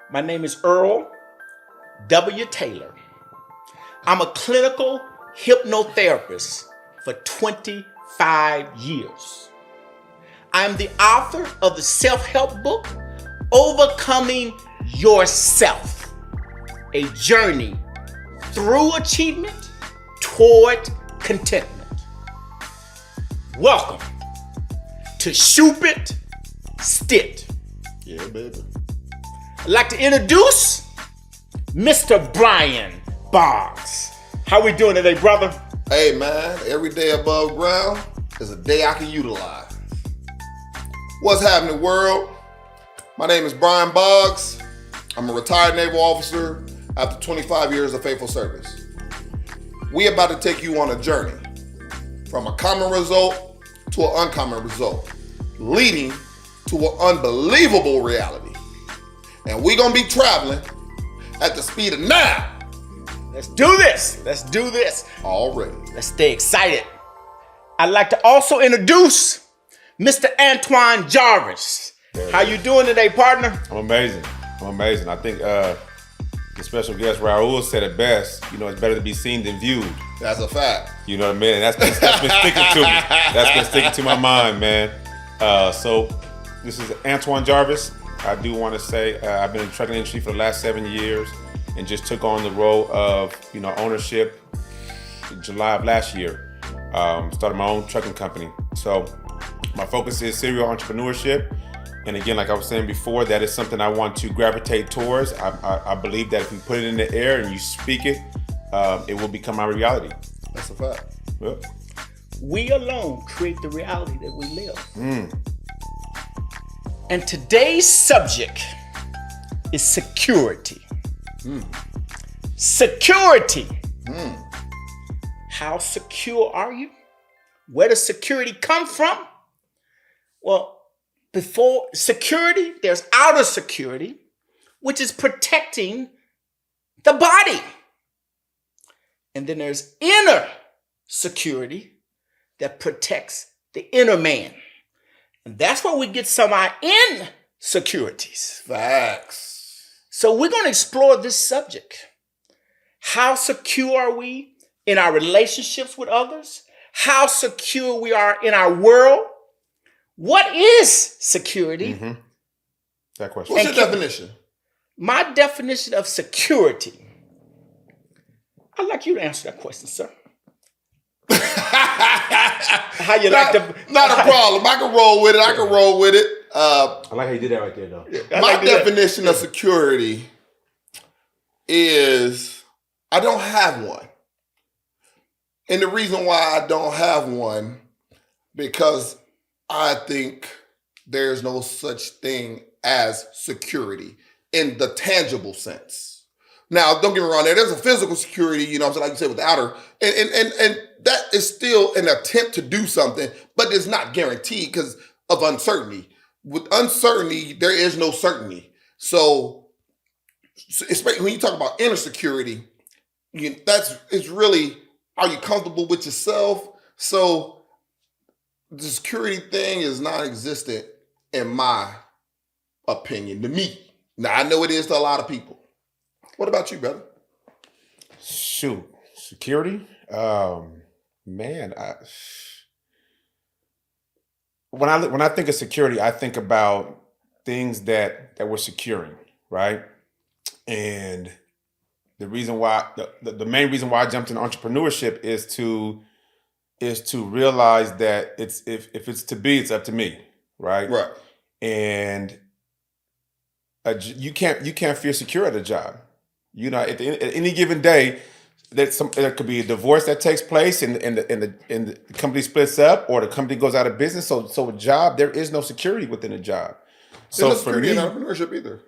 My name is Earl W Taylor. I'm a clinical hypnotherapist for 25 years. I am the author of the self-help book, Overcoming Yourself, a journey through achievement toward contentment. Welcome to Shupidstit. Yeah, baby. I'd like to introduce Mr. Brian Boggs. How we doing today, brother? Hey, man, every day above ground is a day I can utilize. What's happening, world? My name is Brian Boggs. I'm a retired naval officer after 25 years of faithful service. We about to take you on a journey from a common result to an uncommon result, leading to an unbelievable reality. And we're going to be traveling at the speed of now. Let's do this. Let's do this. Already. Let's stay excited. I'd like to also introduce Mr. Antoine Jarvis. How you doing today, partner? I'm amazing. I think the special guest Raul said it best. You know, it's better to be seen than viewed. That's a fact. You know what I mean? And that's been sticking to me. That's been sticking to my mind, man. So this is Antoine Jarvis. I do want to say I've been in the trucking industry for the last 7 years and just took on the role of, ownership in July of last year. Started my own trucking company. So my focus is serial entrepreneurship. And again, like I was saying before, that is something I want to gravitate towards. I believe that if you put it in the air and you speak it, it will become our reality. That's a fact. Yep. We alone create the reality that we live. And today's subject is security. Security. How secure are you? Where does security come from? Well, before security, there's outer security, which is protecting the body. And then there's inner security that protects the inner man. And that's where we get some of our insecurities. Facts. So we're going to explore this subject. How secure are we in our relationships with others? How secure we are in our world? What is security? That question. What's your definition? My definition of security. I'd like you to answer that question, sir. How you Not a problem. I can roll with it. I like how you did that right there, though. My definition of security is I don't have one. And the reason why I don't have one, because I think there's no such thing as security in the tangible sense. Now, don't get me wrong, there's a physical security, like you said, with the outer, and that is still an attempt to do something, but it's not guaranteed because of uncertainty. With uncertainty, there is no certainty. So especially when you talk about inner security, it's really, are you comfortable with yourself? So the security thing is non-existent in my opinion, to me. Now, I know it is to a lot of people. What about you, brother? Shoot, security. Man, when I think of security, I think about things that we're securing, right? And the reason why, the main reason why I jumped into entrepreneurship is to realize that if it's to be, it's up to me, right? Right. And you can't feel secure at a job. At any given day, there could be a divorce that takes place, and the company splits up, or the company goes out of business. So a job, there is no security within a job. So there's no for security me, in entrepreneurship either.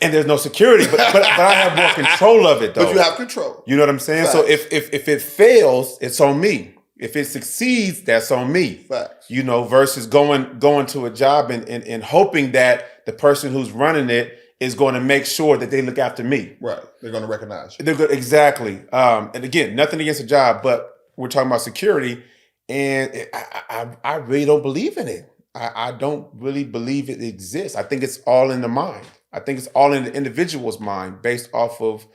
And there's no security, but I have more control of it, though. But you have control. You know what I'm saying? Facts. So if it fails, it's on me. If it succeeds, that's on me. Facts. Versus going to a job and hoping that the person who's running it is going to make sure that they look after me. Right. They're going to recognize you. They're good. Exactly. And again, nothing against a job, but we're talking about security, and I really don't believe in it. I don't really believe it exists. I think it's all in the mind. I think it's all in the individual's mind based off of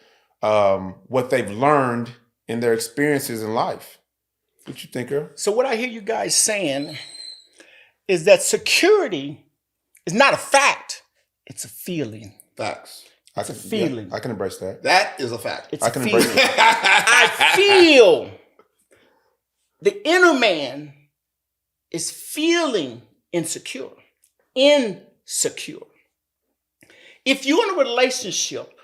what they've learned in their experiences in life. What you think, Earl? So what I hear you guys saying is that security is not a fact, it's a feeling. Facts. It's a feeling. Yeah, I can embrace that. That is a fact. It's I a can feeling. embrace it. I feel. The inner man is feeling insecure. Insecure. If you're in a relationship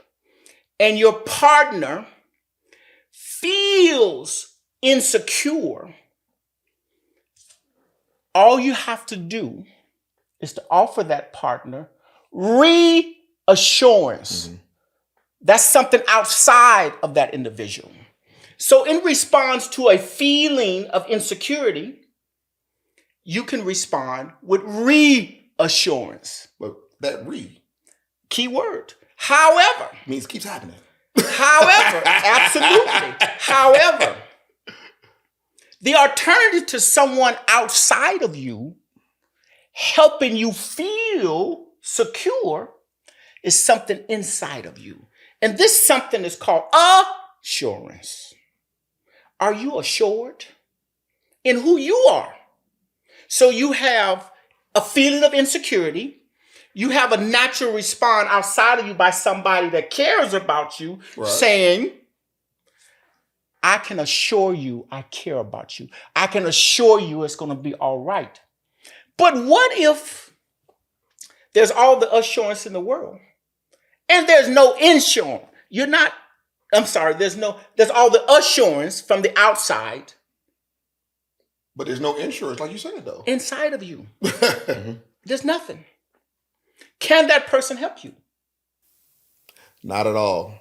and your partner feels insecure, all you have to do is to offer that partner reassurance. That's something outside of that individual. So in response to a feeling of insecurity, you can respond with reassurance. But that Key word. However, means keeps happening. Absolutely. However, the alternative to someone outside of you helping you feel secure is something inside of you. And this something is called assurance. Are you assured in who you are? So you have a feeling of insecurity. You have a natural response outside of you by somebody that cares about you, Right. saying, I can assure you I care about you. I can assure you it's going to be all right. But what if there's all the assurance in the world and there's no insurance? There's all the assurance from the outside. But there's no insurance, like you said, though. Inside of you. There's nothing. Can that person help you? Not at all.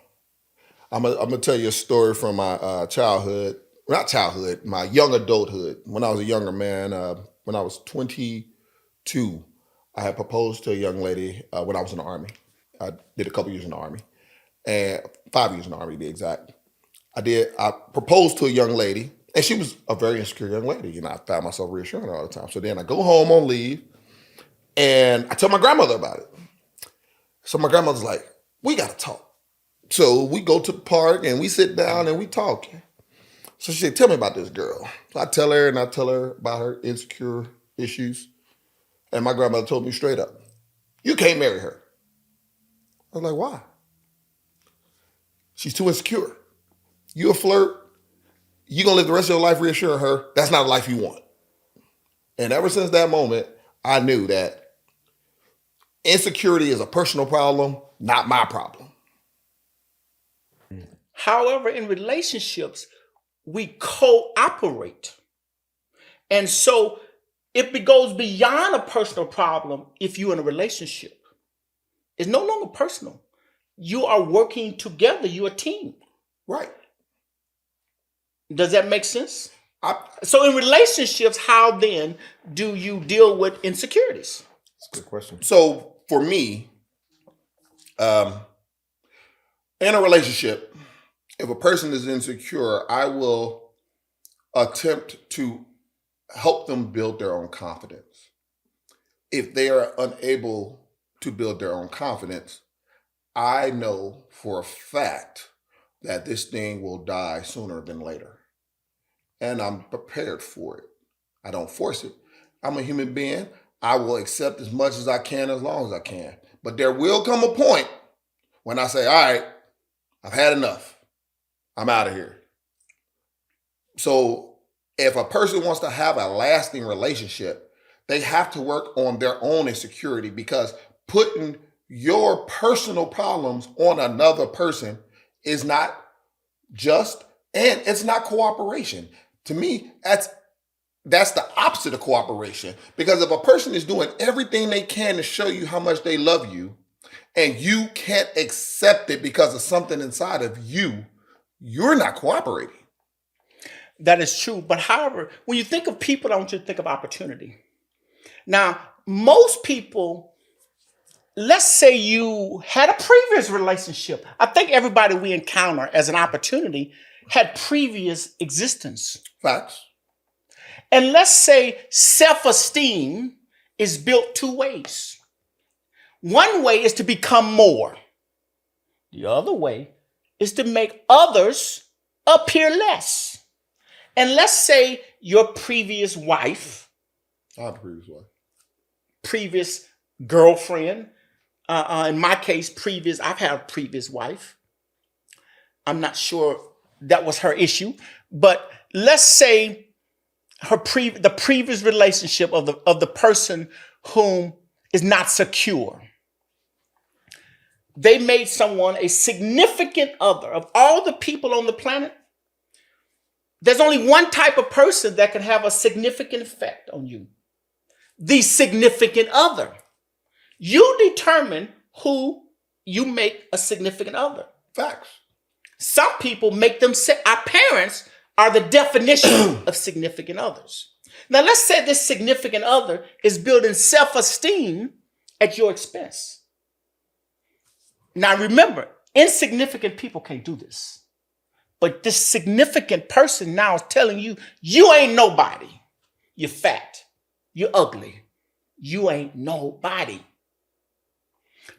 I'm gonna tell you a story from my childhood. Not childhood, my young adulthood. When I was a younger man, when I was 22, I had proposed to a young lady when I was in the Army. I did a couple years in the Army, and 5 years in the Army to be exact. I proposed to a young lady, and she was a very insecure young lady. I found myself reassuring her all the time. So then I go home on leave, and I tell my grandmother about it. So my grandmother's like, we got to talk. So we go to the park, and we sit down, and we talk. So she said, tell me about this girl. So I tell her about her insecure issues. And my grandmother told me straight up, you can't marry her. I was like, why? She's too insecure. You a flirt. You gonna live the rest of your life reassuring her that's not a life you want. And ever since that moment, I knew that insecurity is a personal problem, not my problem. However, in relationships, we cooperate. And so it goes beyond a personal problem if you're in a relationship. It's no longer personal. You are working together. You're a team. Right. Does that make sense? So in relationships, how then do you deal with insecurities? That's a good question. So for me, in a relationship, if a person is insecure, I will attempt to help them build their own confidence. If they are unable to build their own confidence, I know for a fact that this thing will die sooner than later. And I'm prepared for it. I don't force it. I'm a human being. I will accept as much as I can as long as I can. But there will come a point when I say, all right, I've had enough. I'm out of here. So if a person wants to have a lasting relationship, they have to work on their own insecurity, because putting your personal problems on another person is not just, and it's not cooperation. To me, that's the opposite of cooperation. Because if a person is doing everything they can to show you how much they love you, and you can't accept it because of something inside of you, you're not cooperating. That is true. But however, when you think of people, I want you to think of opportunity. Now, most people, let's say you had a previous relationship. I think everybody we encounter as an opportunity had previous existence. Facts. And let's say self-esteem is built two ways. One way is to become more. The other way is to make others appear less. And let's say your previous wife, previous girlfriend, in my case, I've had a previous wife. I'm not sure that was her issue, but let's say the previous relationship of the person whom is not secure. They made someone a significant other. Of all the people on the planet, there's only one type of person that can have a significant effect on you. The significant other. You determine who you make a significant other. Facts. Some people make them say, our parents are the definition of significant others. Now, let's say this significant other is building self-esteem at your expense. Now, remember, insignificant people can't do this. But this significant person now is telling you, you ain't nobody. You're fat. You're ugly. You ain't nobody.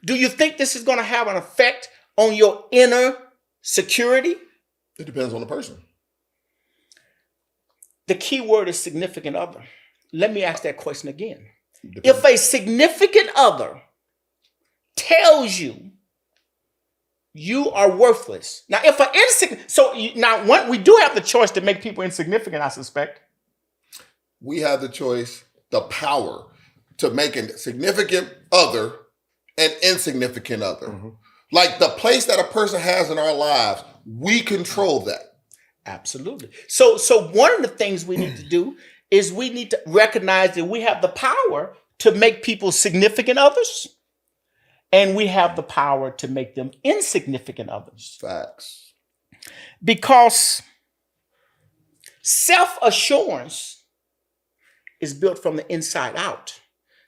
Do you think this is going to have an effect on your inner security? It depends on the person. The key word is significant other. Let me ask that question again. If a significant other tells you you are worthless. Now, if an insignificant, we do have the choice to make people insignificant, I suspect. We have the choice, the power to make a significant other an insignificant other. Mm-hmm. Like the place that a person has in our lives, we control that. Absolutely. So one of the things we need to do is we need to recognize that we have the power to make people significant others, and we have the power to make them insignificant others. Facts. Because self-assurance is built from the inside out.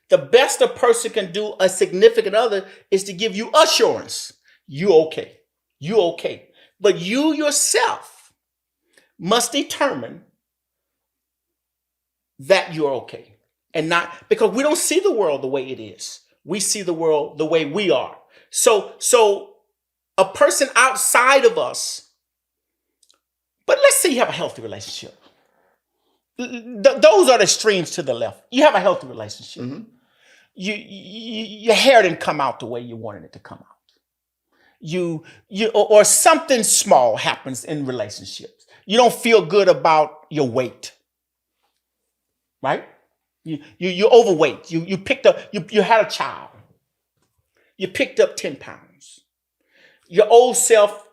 The best a person can do a significant other is to give you assurance. You okay. You okay. But you yourself must determine that you're okay. And not because we don't see the world the way it is. We see the world the way we are. So a person outside of us, but let's say you have a healthy relationship. Those are the extremes to the left. You have a healthy relationship. Mm-hmm. Your hair didn't come out the way you wanted it to come out. Or something small happens in relationships. You don't feel good about your weight, right? You're overweight. You picked up. You had a child. You picked up 10 pounds. Your old self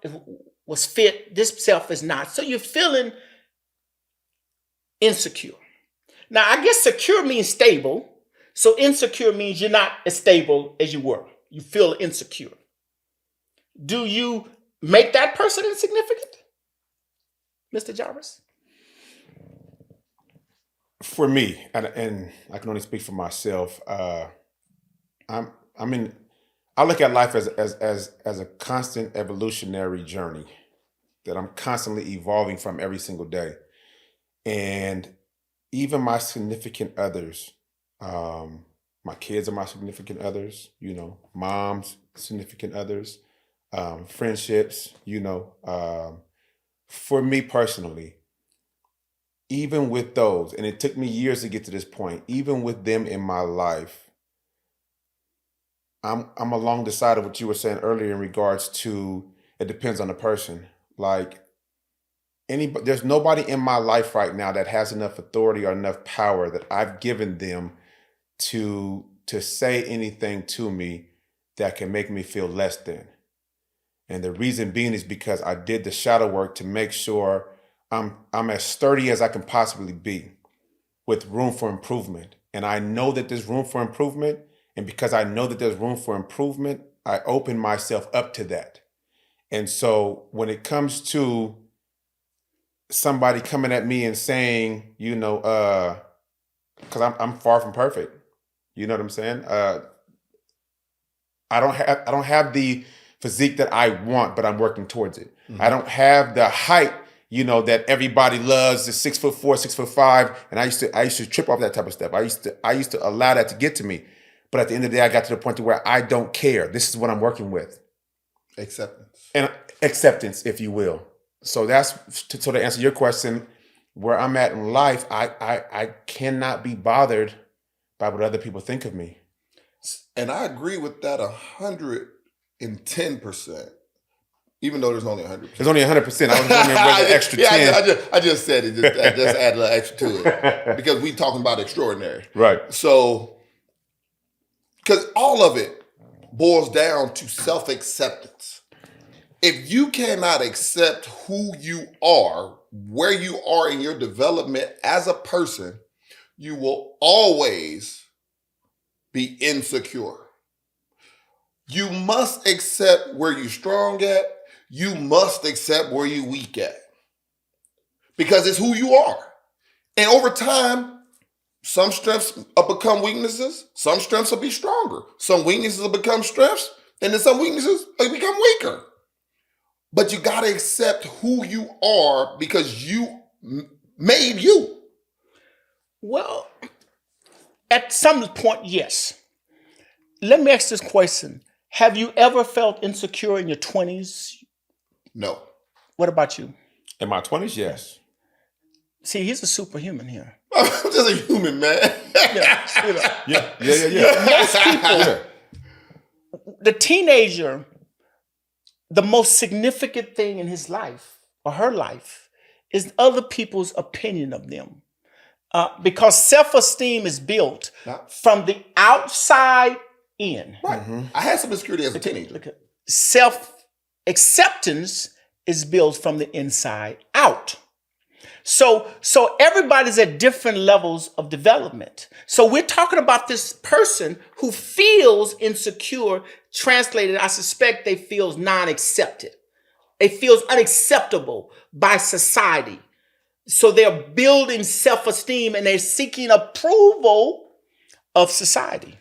was fit. This self is not. So you're feeling insecure. Now, I guess secure means stable. So insecure means you're not as stable as you were. You feel insecure. Do you make that person insignificant, Mr. Jarvis? For me, and I can only speak for myself, I look at life as a constant evolutionary journey that I'm constantly evolving from every single day. And even my significant others, my kids are my significant others, moms, significant others, friendships, for me personally, even with those, and it took me years to get to this point, even with them in my life, I'm along the side of what you were saying earlier in regards to it depends on the person. Like there's nobody in my life right now that has enough authority or enough power that I've given them to say anything to me that can make me feel less than. And the reason being is because I did the shadow work to make sure I'm as sturdy as I can possibly be with room for improvement. And I know that there's room for improvement. And because I know that there's room for improvement, I open myself up to that. And so when it comes to somebody coming at me and saying, because I'm far from perfect. You know what I'm saying? I don't have the physique that I want, but I'm working towards it. Mm-hmm. I don't have the height, that everybody loves, the 6'4", 6'5", and I used to trip off that type of stuff. I used to allow that to get to me. But at the end of the day, I got to the point to where I don't care. This is what I'm working with. Acceptance. And acceptance, if you will. So so to answer your question, where I'm at in life, I cannot be bothered by what other people think of me. And I agree with that 110%. Even though there's only 100%. There's only 100%. I was wondering where the extra 10. I just said it. I just add a little extra to it because we talking about extraordinary. Right. So, because all of it boils down to self-acceptance. If you cannot accept who you are, where you are in your development as a person, you will always be insecure. You must accept where you're strong at. You must accept where you're weak at. Because it's who you are. And over time, some strengths will become weaknesses. Some strengths will be stronger. Some weaknesses will become strengths. And then some weaknesses will become weaker. But you got to accept who you are because you made you. Well, at some point, yes. Let me ask this question. Have you ever felt insecure in your 20s? No. What about you? In my 20s, yes. See, he's a superhuman here. I'm just a human, man. Yeah, you know. Yeah. Most people, the teenager, the most significant thing in his life or her life is other people's opinion of them. Because self-esteem is built from the outside in. Right. I had some insecurity as a teenager. Look at self-acceptance is built from the inside out. So everybody's at different levels of development. So we're talking about this person who feels insecure. Translated, I suspect they feels non-accepted. They feels unacceptable by society. So they're building self-esteem and they're seeking approval of society.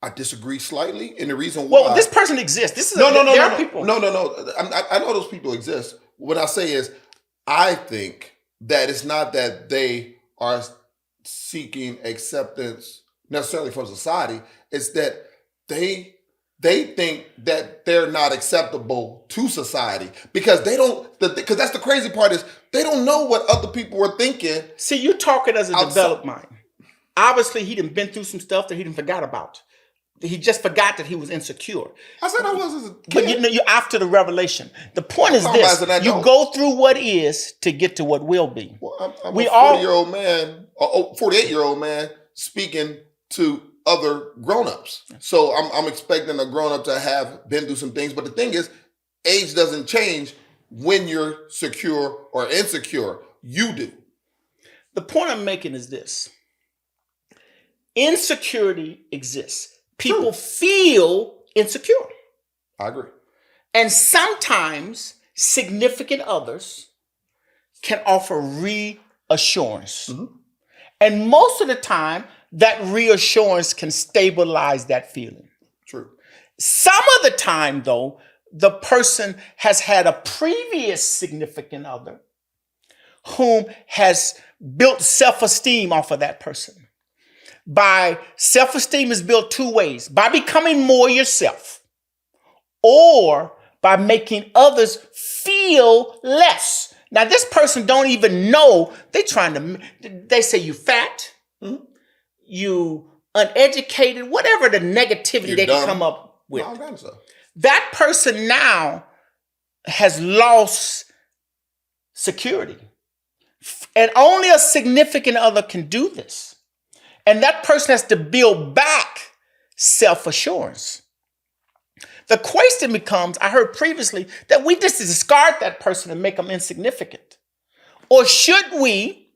I disagree slightly, and the reason why. Well, this person exists. This is No. There are people. No. I know those people exist. What I say is, I think that it's not that they are seeking acceptance necessarily from society. It's that they think that they're not acceptable to society because they don't. Because that's the crazy part is they don't know what other people are thinking. See, you're talking as a outside. developed mind. Obviously, he done been through some stuff that he done forgot about. He just forgot that he was insecure. I said I was as a kid. But you're after the revelation. The point is I'm this: talking you about go through what is to get to what will be. Well, I'm We a 40-year-old man, 48-year-old man speaking to other grown-ups. So I'm expecting a grown-up to have been through some things. But the thing is, age doesn't change when you're secure or insecure. You do. The point I'm making is this: insecurity exists. People feel insecure. I agree. And sometimes significant others can offer reassurance. Mm-hmm. And most of the time, that reassurance can stabilize that feeling. True. Some of the time, though, the person has had a previous significant other whom has built self-esteem off of that person. By self-esteem is built two ways: by becoming more yourself, or by making others feel less. Now, this person don't even know they say you fat, you uneducated, whatever the negativity You're they dumb. can come up with. No, all kinds of stuff. That person now has lost security. And only a significant other can do this. And that person has to build back self-assurance. The question becomes, I heard previously, that we just discard that person and make them insignificant. Or should we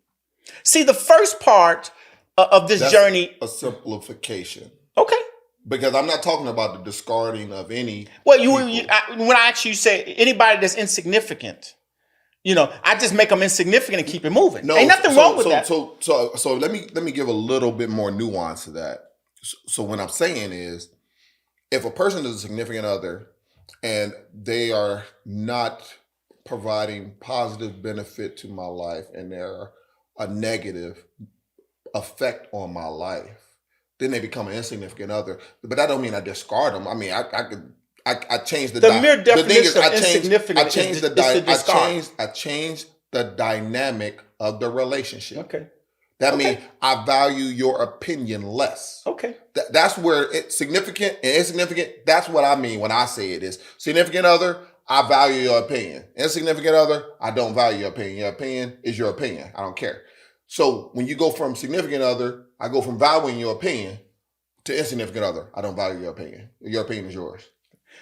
see the first part of this journey? A simplification. Okay. Because I'm not talking about the discarding of any. Well, when I ask you, say anybody that's insignificant. I just make them insignificant and keep it moving. No, ain't nothing wrong with that. So let me give a little bit more nuance to that. So what I'm saying is, if a person is a significant other and they are not providing positive benefit to my life and they're a negative, effect on my life, then they become an insignificant other. But that don't mean I discard them. I mean, I changed the mere definition of I changed discard. the dynamic of the relationship. Okay. That means I value your opinion less. Okay. That's where it's significant and insignificant. That's what I mean when I say it is significant other. I value your opinion. Insignificant other, I don't value your opinion. Your opinion is your opinion. I don't care. So when you go from significant other, I go from valuing your opinion to insignificant other. I don't value your opinion. Your opinion is yours.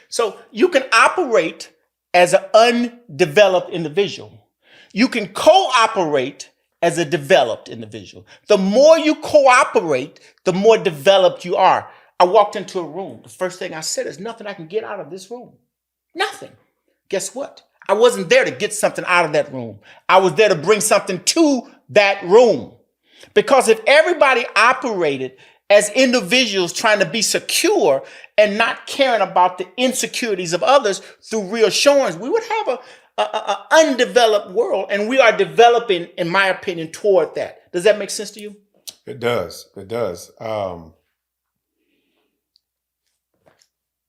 So you can operate as an undeveloped individual. You can cooperate as a developed individual. The more you cooperate, the more developed you are. I walked into a room. The first thing I said is nothing I can get out of this room. Nothing. Guess what? I wasn't there to get something out of that room. I was there to bring something to that room. Because if everybody operated as individuals trying to be secure and not caring about the insecurities of others through reassurance, we would have an undeveloped world, and we are developing, in my opinion, toward that. Does that make sense to you? It does. It does.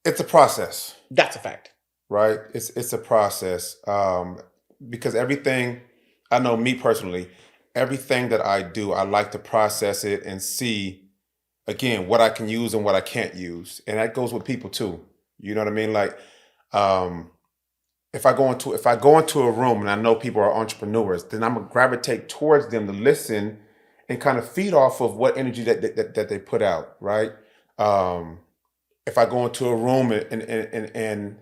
It's a process. That's a fact. Right? It's a process. Because everything, I know me personally, everything that I do, I like to process it and see, again, what I can use and what I can't use. And that goes with people too. You know what I mean? Like, if I go into a room and I know people are entrepreneurs, then I'm gonna gravitate towards them to listen and kind of feed off of what energy that they put out, right? If I go into a room and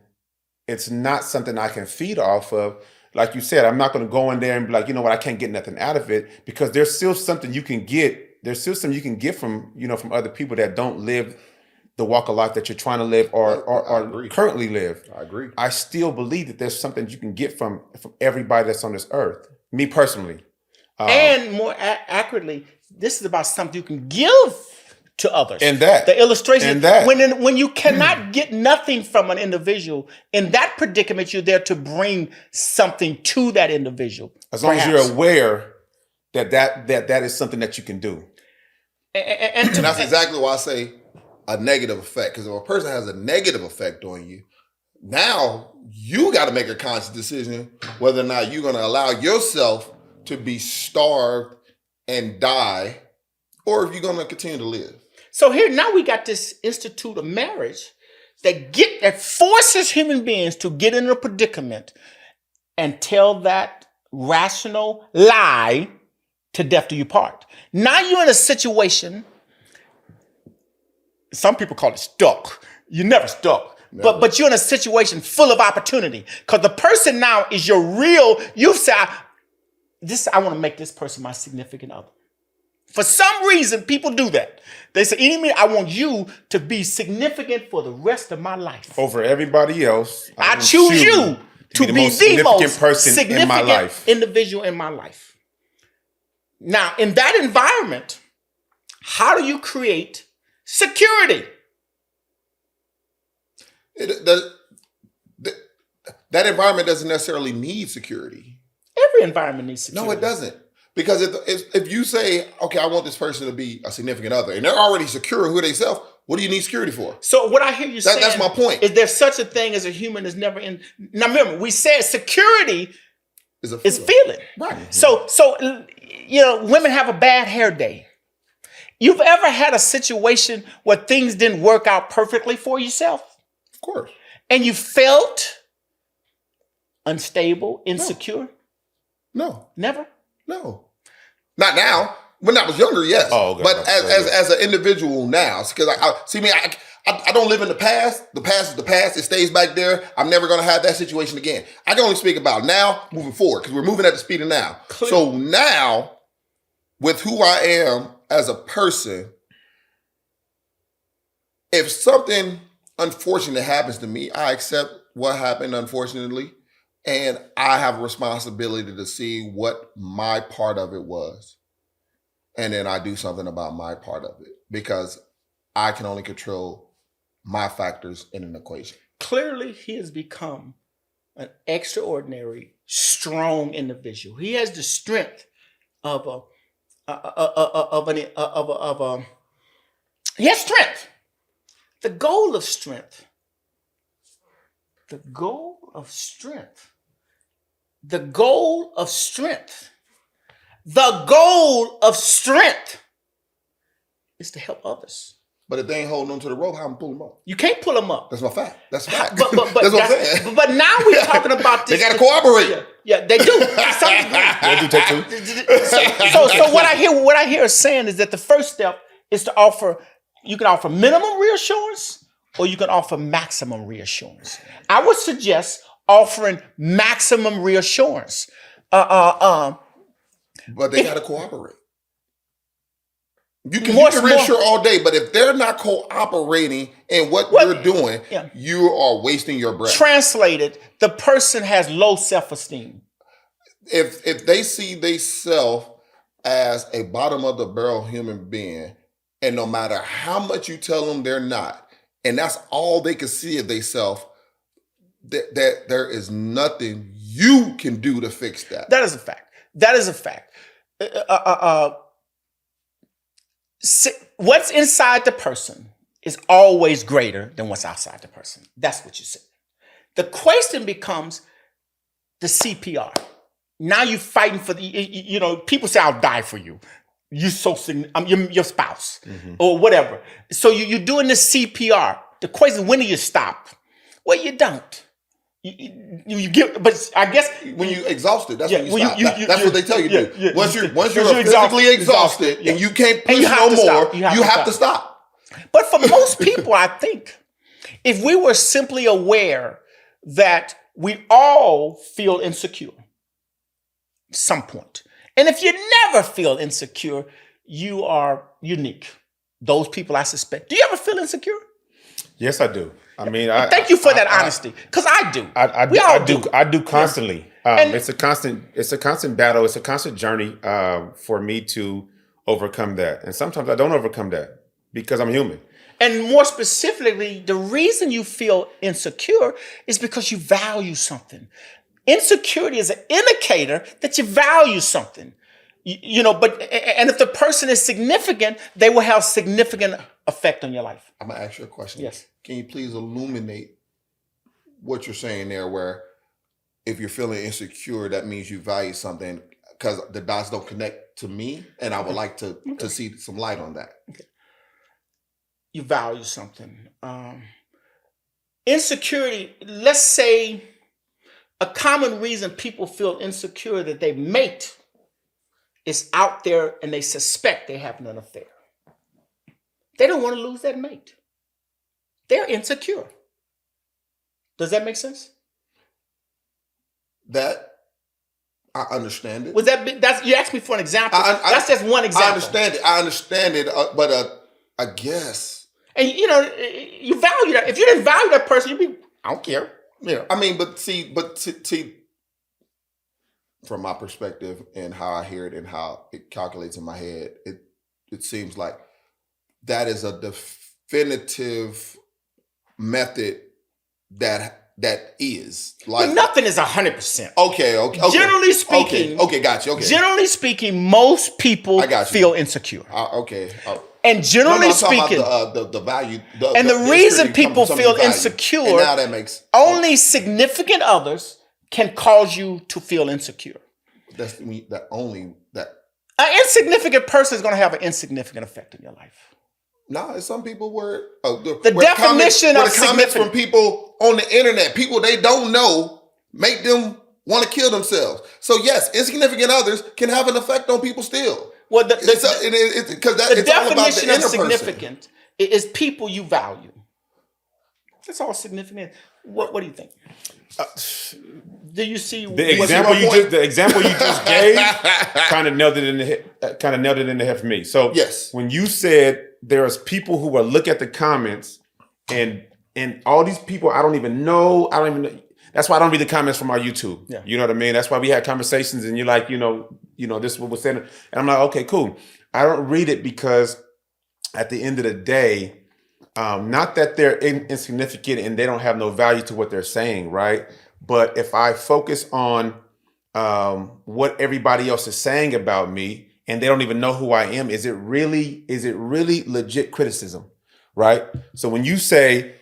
it's not something I can feed off of, like you said, I'm not going to go in there and be like, you know what, I can't get nothing out of it, because there's still something you can get. There's still something you can get from other people that don't live the walk of life that you're trying to live or currently live. I agree. I still believe that there's something you can get from everybody that's on this earth. Me personally. And more accurately, this is about something you can give to others. And that. The illustration. And that. When you cannot get nothing from an individual, in that predicament, you're there to bring something to that individual. As long as you're aware that is something that you can do. And that's exactly why I say a negative effect. Because if a person has a negative effect on you, now you got to make a conscious decision whether or not you're going to allow yourself to be starved and die, or if you're going to continue to live. So here now we got this institute of marriage that forces human beings to get in a predicament and tell that rational lie to death do you part. Now you're in a situation, some people call it stuck. You're never stuck. Never. But you're in a situation full of opportunity, because the person now is your real, you say, I want to make this person my significant other. For some reason, people do that. They say, I want you to be significant for the rest of my life. Over everybody else. I choose you to be the most significant person in my life. Individual in my life. Now, in that environment, how do you create security? That environment doesn't necessarily need security. Every environment needs security. No, it doesn't. Because if you say, okay, I want this person to be a significant other, and they're already secure in who they self, what do you need security for? So what I hear you saying, that's my point. Is there such a thing as a human is never in? Now remember, we said security is feeling. Right. So women have a bad hair day. You've ever had a situation where things didn't work out perfectly for yourself? Of course. And you felt unstable, insecure? No. Never? No. Not now. When I was younger, yes. Oh, okay. But as an individual now, because I don't live in the past. The past is the past. It stays back there. I'm never going to have that situation again. I can only speak about now, moving forward, because we're moving at the speed of now. Clear. So now, with who I am as a person, if something unfortunate happens to me, I accept what happened, unfortunately. And I have a responsibility to see what my part of it was. And then I do something about my part of it, because I can only control my factors in an equation. Clearly, he has become an extraordinary, strong individual. He has the strength of he has strength. The goal of strength. The goal of strength. The goal of strength. The goal of strength is to help others. But if they ain't holding on to the rope, how am I pull them up? You can't pull them up. That's my fact. That's fact. But that's what I'm saying. But now we're talking about this. They got to cooperate. Yeah, they do. To some degree. They do take two. So what I hear saying is that the first step is to offer. You can offer minimum reassurance, or you can offer maximum reassurance. I would suggest offering maximum reassurance. But they got to cooperate. You can reassure all day, but if they're not cooperating in what you're doing, you are wasting your breath. Translated, the person has low self-esteem. If they see themselves as a bottom of the barrel human being, and no matter how much you tell them they're not, and that's all they can see of themselves, that there is nothing you can do to fix that. That is a fact. That is a fact. What's inside the person is always greater than what's outside the person. That's what you said. The question becomes the CPR. Now you're fighting for people say, I'll die for you. You're your spouse or whatever. So you're doing this CPR. The question, when do you stop? Well, you don't. You get, but I guess when you exhausted, that's when you stop. That's what they tell you to do. Once you're physically exhausted and you can't push no more, you have to stop. But for most people, I think if we were simply aware that we all feel insecure at some point, and if you never feel insecure, you are unique. Those people, I suspect. Do you ever feel insecure? Yes, I do. I mean, thank you for that honesty, because I do. I do constantly. It's a constant battle. It's a constant journey for me to overcome that. And sometimes I don't overcome that because I'm human. And more specifically, the reason you feel insecure is because you value something. Insecurity is an indicator that you value something. And if the person is significant, they will have significant effect on your life. I'm going to ask you a question. Yes. Can you please illuminate what you're saying there, where if you're feeling insecure, that means you value something, because the dots don't connect to me, and I would like to see some light on that. Okay. You value something. Insecurity, let's say a common reason people feel insecure that their mate is out there and they suspect they're having an affair. They don't want to lose that mate. They're insecure. Does that make sense? That I understand it. Was that you asked me for an example? That's just one example. I understand it, but I guess. And you value that. If you didn't value that person, you'd be, I don't care. Yeah. I mean, but see, from my perspective and how I hear it and how it calculates in my head, it seems like that is a definitive method that is like, but nothing is 100%. Okay. Generally speaking, okay, gotcha. Okay. Generally speaking, most people feel insecure. And generally speaking, the value, the reason people feel insecure, and now that makes only significant others can cause you to feel insecure. That's that. An insignificant person is going to have an insignificant effect in your life. No, some people were the definition of comments from people on the internet, people they don't know, make them want to kill themselves. So yes, insignificant others can have an effect on people still. Well, the definition of significant is people you value. That's all significant. What do you think? Do you see the example you just gave? Kind of nailed it in the head for me. So yes, when you said there's people who will look at the comments and all these people I don't even know. That's why I don't read the comments from our YouTube. Yeah. You know what I mean? That's why we had conversations and you're like, this is what we're saying. And I'm like, okay, cool. I don't read it because at the end of the day, not that they're insignificant and they don't have no value to what they're saying, right? But if I focus on what everybody else is saying about me and they don't even know who I am, is it really legit criticism, right? So when you say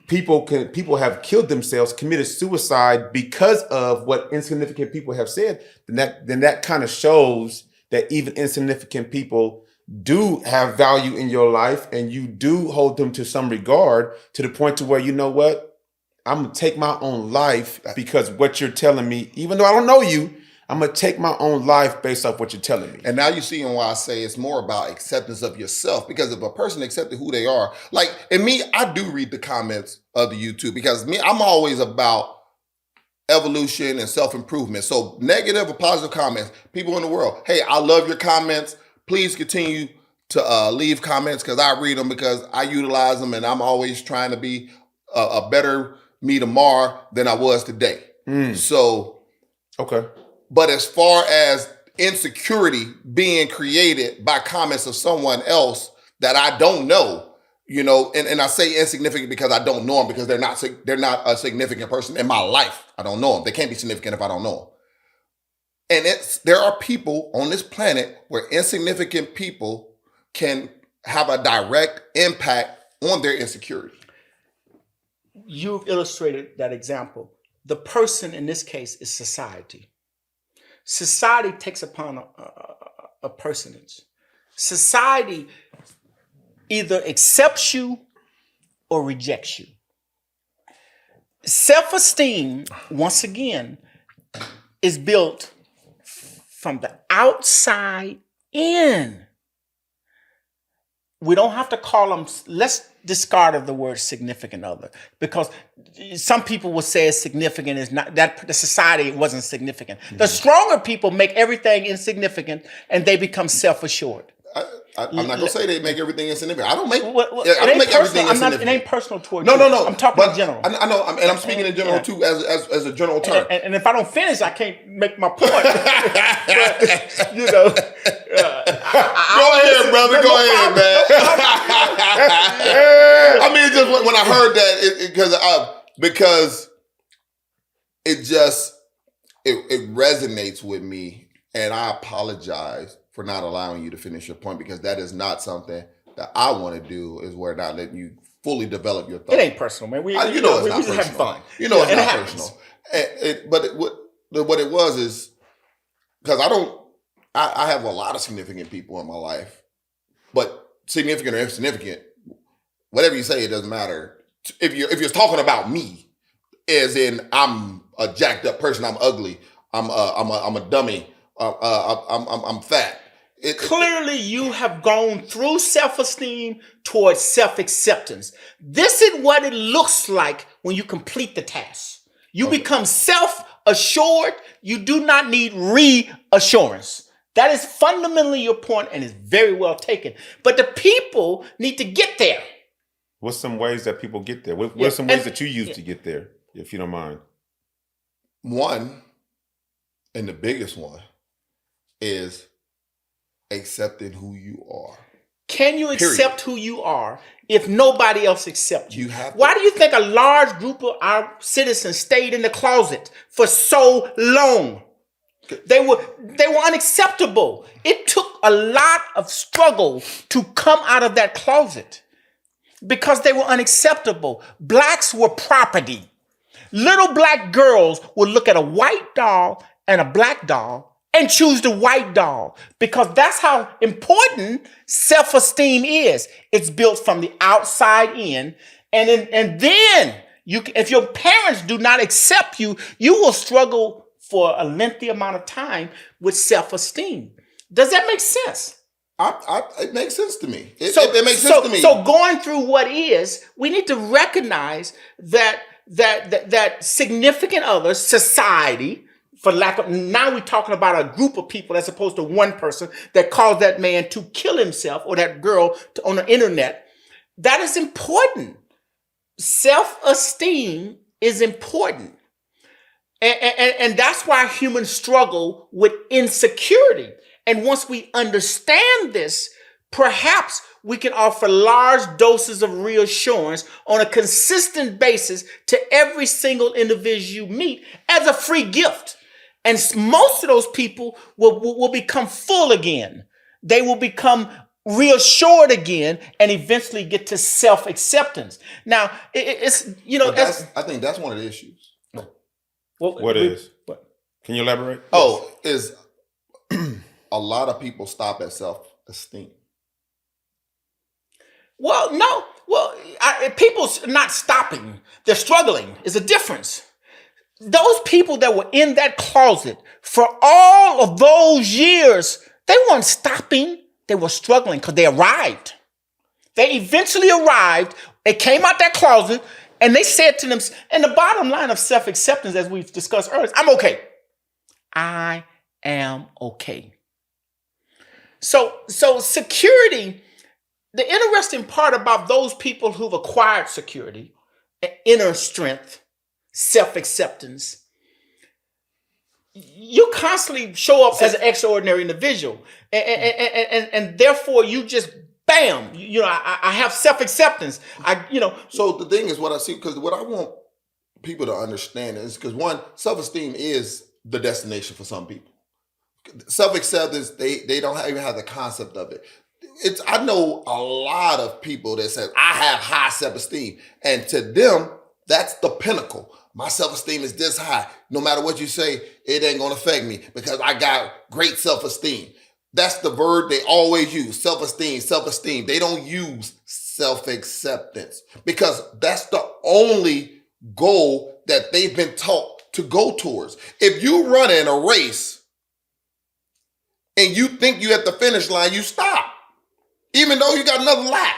people have killed themselves, committed suicide because of what insignificant people have said, then that kind of shows that even insignificant people do have value in your life, and you do hold them to some regard, to the point to where, you know what, I'm gonna take my own life because what you're telling me, even though I don't know you, I'm gonna take my own life based off what you're telling me. And now you see why I say it's more about acceptance of yourself, because if a person accepted who they are, like, and me, I do read the comments of the YouTube, because me, I'm always about evolution and self-improvement. So negative or positive comments, people in the world, hey, I love your comments. Please continue to leave comments, because I read them, because I utilize them, and I'm always trying to be a better me tomorrow than I was today. So, okay. But as far as insecurity being created by comments of someone else that I don't know, you know, and I say insignificant because I don't know them, because they're not a significant person in my life. I don't know them. They can't be significant if I don't know them. And there are people on this planet where insignificant people can have a direct impact on their insecurity. You've illustrated that example. The person in this case is society. Society takes upon a personage. Society either accepts you or rejects you. Self-esteem, once again, is built from the outside in. We don't have to call them, let's discard of the word significant other, because some people will say it's significant, is not, that the society wasn't significant. Mm-hmm. The stronger people make everything insignificant, and they become self-assured. I'm not gonna say they make everything insignificant. I don't make everything insignificant. It ain't personal toward you. No. I'm talking in general. I know, and I'm speaking in general too, as a general term. And if I don't finish, I can't make my point. But, you know, go ahead, brother. Go ahead, man. I mean, just when I heard that, because it resonates with me, and I apologize for not allowing you to finish your point, because that is not something that I want to do, is where not letting you fully develop your thoughts. It ain't personal, man. We it's just not having fun. You know, it's not personal. What it was is, because I have a lot of significant people in my life, but significant or insignificant, whatever you say, it doesn't matter. If you're talking about me, as in I'm a jacked up person, I'm ugly, I'm a dummy, I'm fat. Clearly, you have gone through self-esteem towards self-acceptance. This is what it looks like when you complete the task. You become self-assured. You do not need reassurance. That is fundamentally your point, and is very well taken. But the people need to get there. What's some ways that people get there? What are some ways that you use to get there, if you don't mind? One, and the biggest one, is accepting who you are. Can you accept who you are if nobody else accepts you? Why do you think a large group of our citizens stayed in the closet for so long? They were unacceptable. It took a lot of struggle to come out of that closet, because they were unacceptable. Blacks were property. Little black girls would look at a white doll and a black doll and choose the white doll, because that's how important self-esteem is. It's built from the outside in, and then if your parents do not accept you, you will struggle for a lengthy amount of time with self-esteem. Does that make sense? It makes sense to me. It makes sense to me. So going through what is, we need to recognize that significant others, society, now we're talking about a group of people as opposed to one person that caused that man to kill himself, or that girl on the internet. That is important. Self-esteem is important. And that's why humans struggle with insecurity. And once we understand this, perhaps we can offer large doses of reassurance on a consistent basis to every single individual you meet as a free gift. And most of those people will become full again. They will become reassured again and eventually get to self-acceptance. Now, it's, I think that's one of the issues. What is? What? Can you elaborate? Is a lot of people stop at self-esteem. Well, no. Well, people not stopping. They're struggling. It's a difference. Those people that were in that closet for all of those years, they weren't stopping. They were struggling because they arrived. They eventually arrived. They came out that closet and they said to them, and the bottom line of self-acceptance, as we've discussed earlier, I'm okay. I am okay. So security, the interesting part about those people who've acquired security, inner strength, self-acceptance, you constantly show up as an extraordinary individual. And therefore you just, bam, I have self-acceptance. So the thing is what I see, because what I want people to understand is, because one, self-esteem is the destination for some people. Self-acceptance, they don't even have the concept of it. I know a lot of people that say, I have high self-esteem. And to them, that's the pinnacle. My self-esteem is this high. No matter what you say, it ain't gonna affect me because I got great self-esteem. That's the word they always use, self-esteem, self-esteem. They don't use self-acceptance because that's the only goal that they've been taught to go towards. If you run in a race and you think you're at the finish line, you stop, even though you got another lap.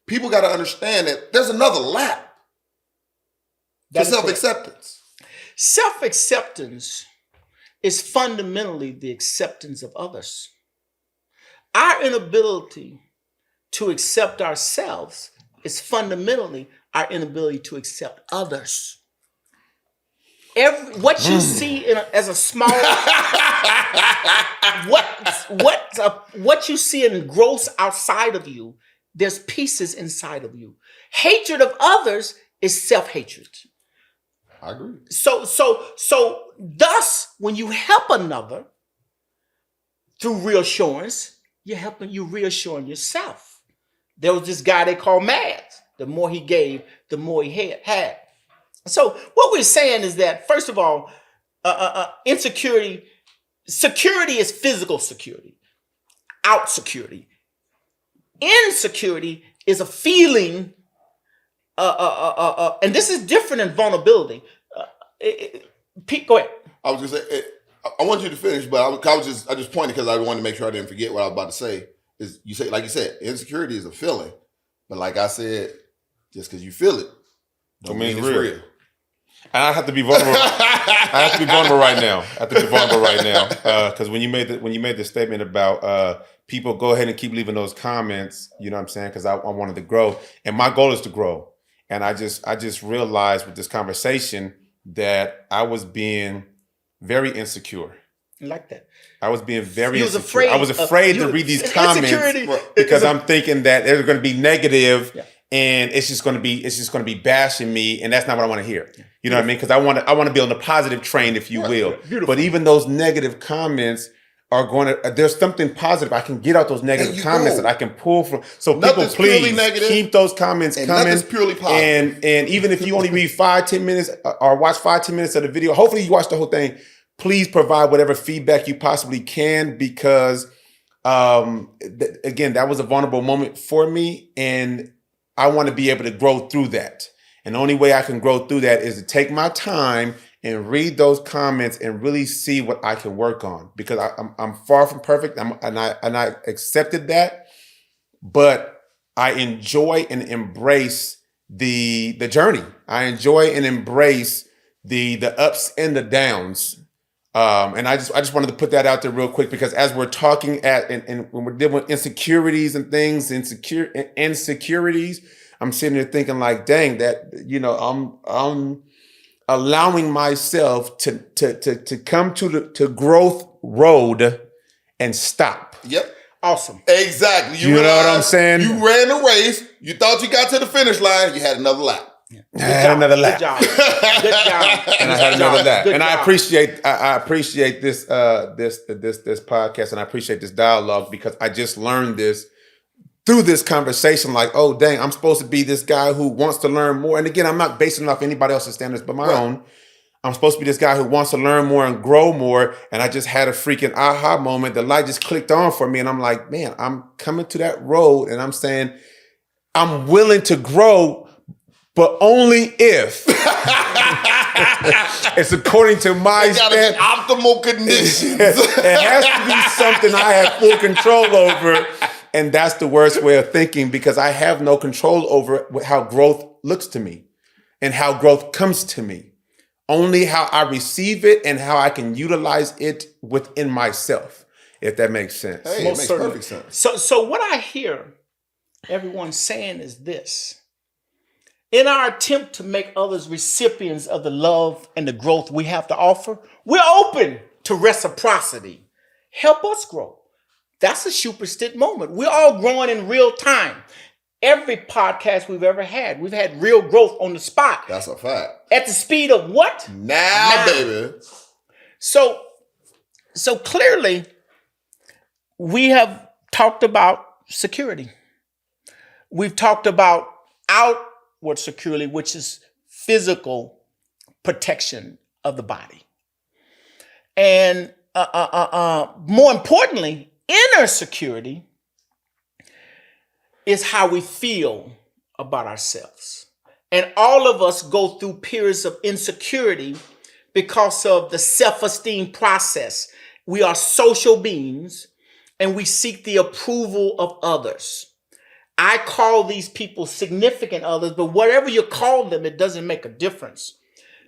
People got to understand that there's another lap to self-acceptance. Self-acceptance is fundamentally the acceptance of others. Our inability to accept ourselves is fundamentally our inability to accept others. What you see as a small, what you see in gross outside of you, there's pieces inside of you. Hatred of others is self-hatred. I agree. So thus, when you help another through reassurance, you reassuring yourself. There was this guy they called Mads. The more he gave, the more he had. So what we're saying is that, first of all, security is physical security, out security. Insecurity is a feeling, and this is different than vulnerability. Pete, go ahead. I was gonna say, I want you to finish, but I just pointed because I wanted to make sure I didn't forget what I was about to say. Is like you said, insecurity is a feeling, but like I said, just because you feel it, don't mean it's real. And I have to be vulnerable. I have to be vulnerable right now. Because when you made the statement about people, go ahead and keep leaving those comments. You know what I'm saying? Because I wanted to grow, and my goal is to grow. And I just realized with this conversation that I was being very insecure. I like that. I was being very insecure. I was afraid to read these comments because I'm thinking that they're going to be negative. Yeah. And it's just going to be bashing me, and that's not what I want to hear. You know what I mean? Because I want to be on the positive train, if you will. Beautiful. But even those negative comments are going to. There's something positive I can get out those negative comments that I can pull from. So nothing's people, please keep those comments coming. Nothing's purely positive. And even if you only read 5-10 minutes or watch 5-10 minutes of the video, hopefully you watch the whole thing. Please provide whatever feedback you possibly can, because again, that was a vulnerable moment for me, and I want to be able to grow through that. And the only way I can grow through that is to take my time and read those comments and really see what I can work on, because I'm far from perfect. And I accepted that, but I enjoy and embrace the journey. I enjoy and embrace the ups and the downs. And I just wanted to put that out there real quick, because as we're talking and when we're dealing with insecurities and things, insecurities, I'm sitting there thinking like, dang, that, I'm allowing myself to come to growth road and stop. Yep. Awesome. Exactly. You know what I'm saying? You ran the race. You thought you got to the finish line. You had another lap. Yeah. I had another lap. Good job. Good job. And I had another lap. Good And I job. appreciate this this podcast, and I appreciate this dialogue, because I just learned this through this conversation. Like, oh dang, I'm supposed to be this guy who wants to learn more. And again, I'm not basing it off anybody else's standards but my own. I'm supposed to be this guy who wants to learn more and grow more. And I just had a freaking aha moment. The light just clicked on for me. And I'm like, man, I'm coming to that road, and I'm saying I'm willing to grow, but only if it's according to my standard. Optimal conditions. It has to be something I have full control over. And that's the worst way of thinking, because I have no control over how growth looks to me and how growth comes to me. Only how I receive it and how I can utilize it within myself, if that makes sense. Hey, it makes perfect sense. So what I hear everyone saying is this. In our attempt to make others recipients of the love and the growth we have to offer, we're open to reciprocity. Help us grow. That's a Shupidstit moment. We're all growing in real time. Every podcast we've ever had, we've had real growth on the spot. That's a fact. At the speed of what? Now, baby. So clearly, we have talked about security. We've talked about outward security, which is physical protection of the body. And more importantly, inner security is how we feel about ourselves. And all of us go through periods of insecurity because of the self-esteem process. We are social beings, and we seek the approval of others. I call these people significant others, but whatever you call them, it doesn't make a difference.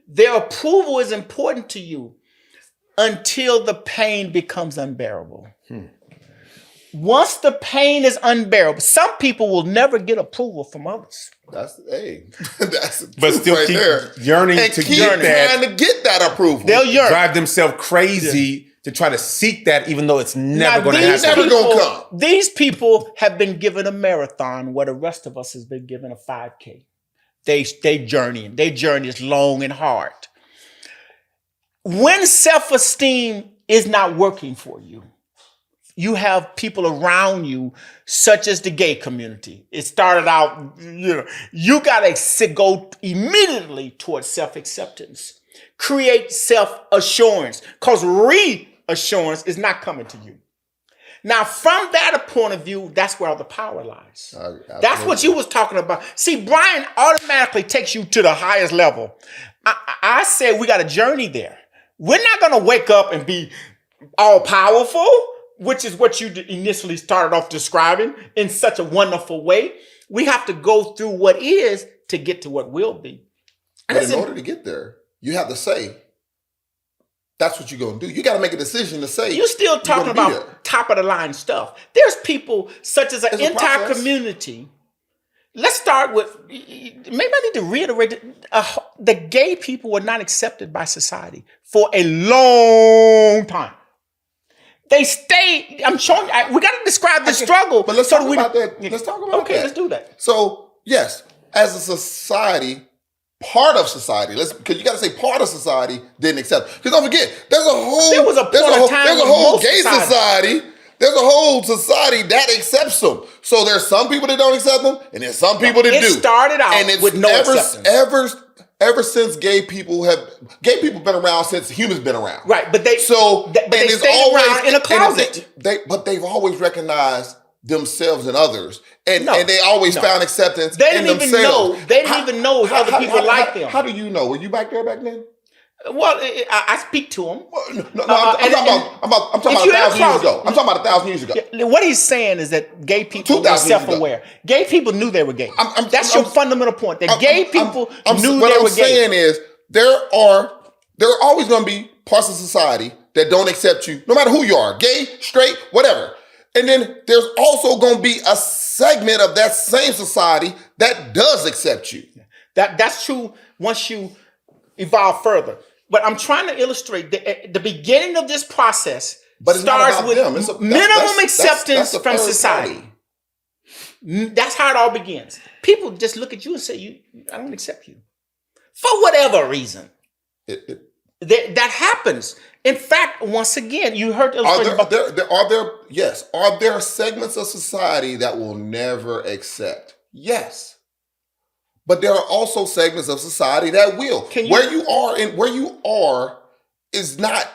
Their approval is important to you until the pain becomes unbearable. Once the pain is unbearable, some people will never get approval from others. That's but still right keep there. yearning And to keep get that. trying to get that approval. They'll yearn. Drive themselves crazy to try to seek that, even though it's never going to happen. never gonna come. These people have been given a marathon where the rest of us has been given a 5K. They journeying. Their journey is long and hard. When self-esteem is not working for you, you have people around you, such as the gay community. It started out, you got to go immediately towards self-acceptance. Create self-assurance, because reassurance is not coming to you. Now, from that point of view, that's where all the power lies. That's what you was talking about. See, Brian automatically takes you to the highest level. I said we got a journey there. We're not going to wake up and be all powerful, which is what you initially started off describing in such a wonderful way. We have to go through what is to get to what will be. But in order to get there, you have to say, that's what you're going to do. You got to make a decision to say. You're still talking about top of the line stuff. There's people such as an entire community. Let's start with, maybe I need to reiterate, the gay people were not accepted by society for a long time. They stayed. I'm showing. We got to describe the struggle. But let's talk about that. Let's talk about that. Okay, let's do that. So yes, as a society, part of society. Because you got to say part of society didn't accept. Because don't forget, there's a whole gay society. There's a whole society that accepts them. So there's some people that don't accept them, and there's some people that do. It started out with no acceptance. Ever since gay people been around since humans been around. Right, but they stayed around in a closet. But they've always recognized themselves and others, and they always found acceptance in themselves. They didn't even know if other people liked them. How do you know? Were you back there back then? Well, I speak to him. I'm talking about 1,000 years ago. I'm talking about 1,000 years ago. What he's saying is that gay people were self-aware. Gay people knew they were gay. That's your fundamental point. That gay people knew they were gay. What I'm saying is there are always going to be parts of society that don't accept you, no matter who you are, gay, straight, whatever. And then there's also going to be a segment of that same society that does accept you. That's true once you evolve further. But I'm trying to illustrate the beginning of this process starts with minimum acceptance from society. That's how it all begins. People just look at you and say, I don't accept you. for whatever reason. It, That happens. In fact, once again, you heard the illustration about are there segments of society that will never accept? Yes. But there are also segments of society that will. Where you are is not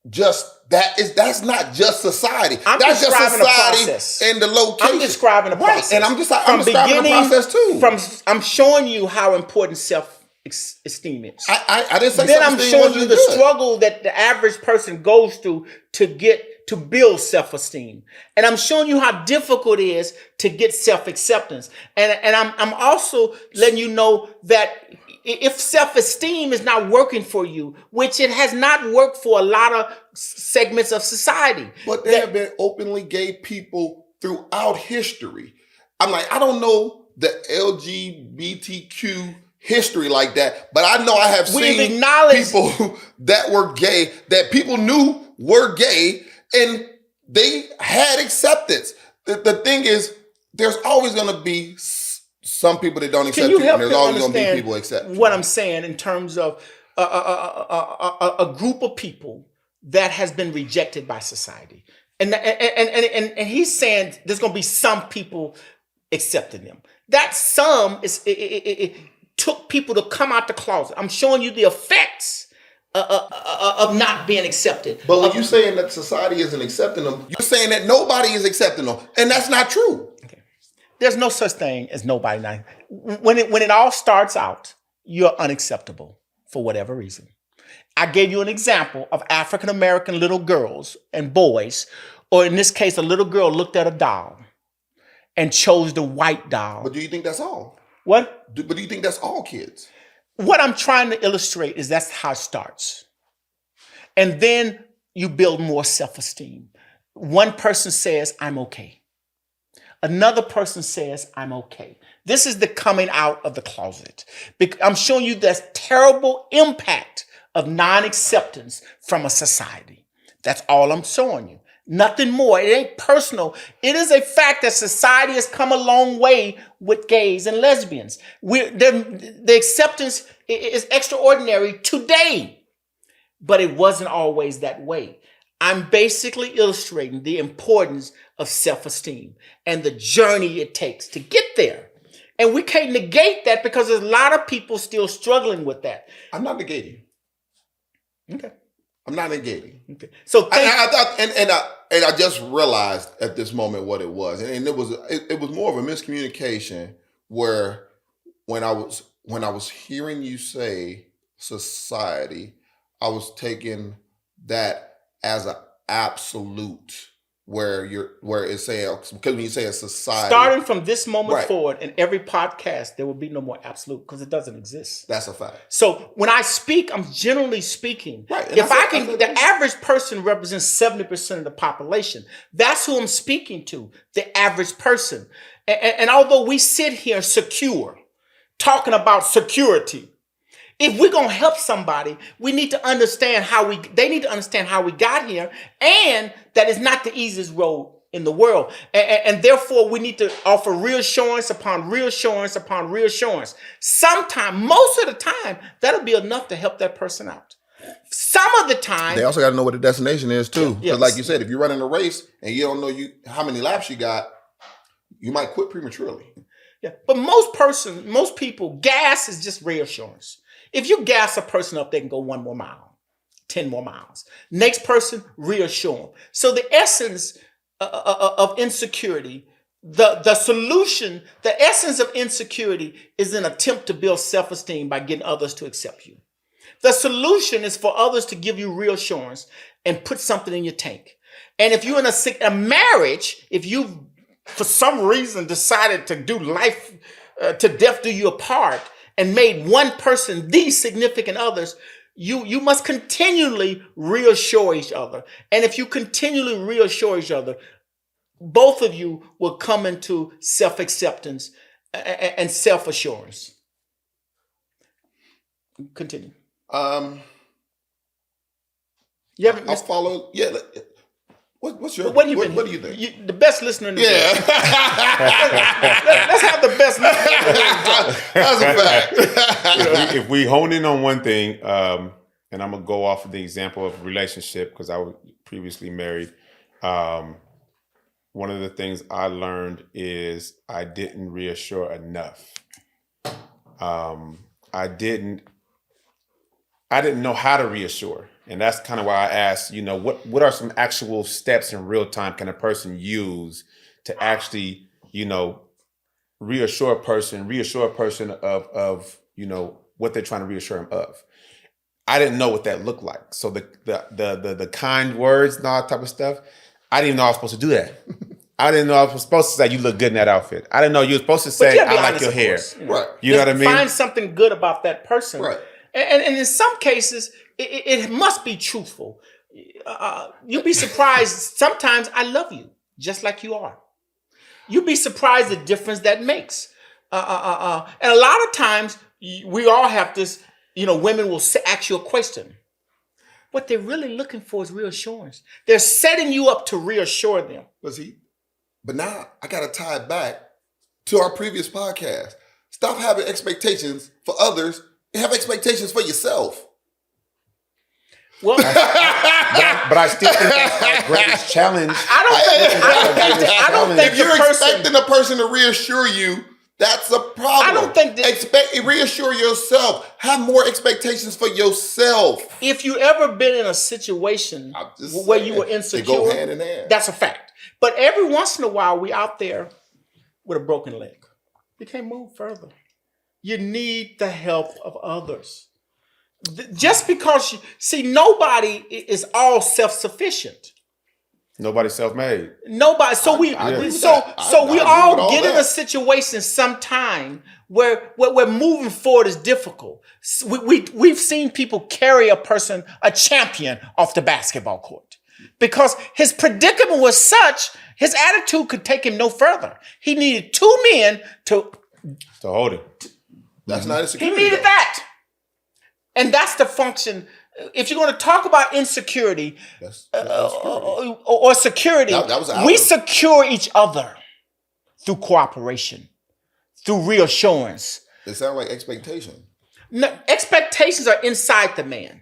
just that's not just society. That's just society and the location. I'm describing a process. Right. And I'm describing the process too. I'm showing you how important self-esteem is. I didn't say then I'm showing you the struggle that the average person goes through to build self-esteem. And I'm showing you how difficult it is to get self-acceptance. And I'm also letting you know that if self-esteem is not working for you, which it has not worked for a lot of segments of society. But there have been openly gay people throughout history. I'm like, I don't know the LGBTQ history like that, but I know I have seen people that were gay, that people knew were gay, and they had acceptance. The thing is, there's always going to be some people that don't accept you, and there's always going to be people accept you. What I'm saying in terms of a group of people that has been rejected by society, and he's saying there's going to be some people accepting them. That some is it took people to come out the closet. I'm showing you the effects of not being accepted. But when you're saying that society isn't accepting them, you're saying that nobody is accepting them, and that's not true. Okay. There's no such thing as nobody. When it all starts out, you're unacceptable for whatever reason. I gave you an example of African American little girls and boys, or in this case, a little girl looked at a doll and chose the white doll. But do you think that's all? What? But do you think that's all kids? What I'm trying to illustrate is that's how it starts. And then you build more self-esteem. One person says, I'm okay. Another person says, I'm okay. This is the coming out of the closet. I'm showing you that terrible impact of non-acceptance from a society. That's all I'm showing you. Nothing more. It ain't personal. It is a fact that society has come a long way with gays and lesbians. The acceptance is extraordinary today, but it wasn't always that way. I'm basically illustrating the importance of self-esteem and the journey it takes to get there. And we can't negate that because there's a lot of people still struggling with that. I'm not negating. Okay. I'm not negating. Okay. So I just realized at this moment what it was, and it was more of a miscommunication where when I was hearing you say society, I was taking that as an absolute where it's saying, because when you say a society, starting from this moment forward, in every podcast, there will be no more absolute because it doesn't exist. That's a fact. So when I speak, I'm generally speaking. Right. The average person represents 70% of the population. That's who I'm speaking to, the average person. And although we sit here secure, talking about security, if we're going to help somebody, we need to understand they need to understand how we got here, and that is not the easiest road in the world. And therefore, we need to offer reassurance upon reassurance upon reassurance. Sometimes, most of the time, that'll be enough to help that person out. Some of the time, they also got to know what the destination is too. Because Yes. like you said, if you're running a race and you don't know how many laps you got, you might quit prematurely. Yeah, but most people, gas is just reassurance. If you gas a person up, they can go 1 more mile, 10 more miles. Next person, reassure them. So the essence of insecurity, the solution, the essence of insecurity is an attempt to build self-esteem by getting others to accept you. The solution is for others to give you reassurance and put something in your tank. And if you're in a marriage, if you for some reason decided to do life to death do you apart, and made one person the significant others, you must continually reassure each other. And if you continually reassure each other, both of you will come into self-acceptance and self-assurance. Continue. You haven't. I'll follow. Yeah. What's your? What do What do you think? The best listener in the world. Yeah, Let's have the best listener in the world. that's a fact. If we hone in on one thing, and I'm gonna go off of the example of relationship because I was previously married. One of the things I learned is I didn't reassure enough. I didn't know how to reassure. And that's kind of why I asked, what are some actual steps in real time can a person use to actually, reassure a person of what they're trying to reassure him of. I didn't know what that looked like. So the kind words and all that type of stuff, I didn't even know I was supposed to do that. I didn't know I was supposed to say you look good in that outfit. I didn't know you were supposed to say I like your hair. Right. You know what I mean? Find something good about that person. Right. And in some cases, it must be truthful. You'll be surprised. Sometimes I love you just like you are. You'll be surprised the difference that makes. And a lot of times we all have this, women will ask you a question. What they're really looking for is reassurance. They're setting you up to reassure them. But now I got to tie it back to our previous podcast. Stop having expectations for others and have expectations for yourself. Well, but I still think that's our greatest challenge. I don't think if you're expecting a person to reassure you, that's a problem. I don't think reassure yourself. Have more expectations for yourself. If you ever been in a situation where you were insecure, they go hand in hand. That's a fact. But every once in a while, we out there with a broken leg. You can't move further. You need the help of others. Just because nobody is all self-sufficient. Nobody's self-made. Nobody. So we all get in a situation sometime where moving forward is difficult. We've seen people carry a champion off the basketball court because his predicament was such, his attitude could take him no further. He needed two men to hold him. That's not insecurity. He needed that. And that's the function. If you're going to talk about insecurity or security, we secure each other through cooperation, through reassurance. They sound like expectation. No, expectations are inside the man.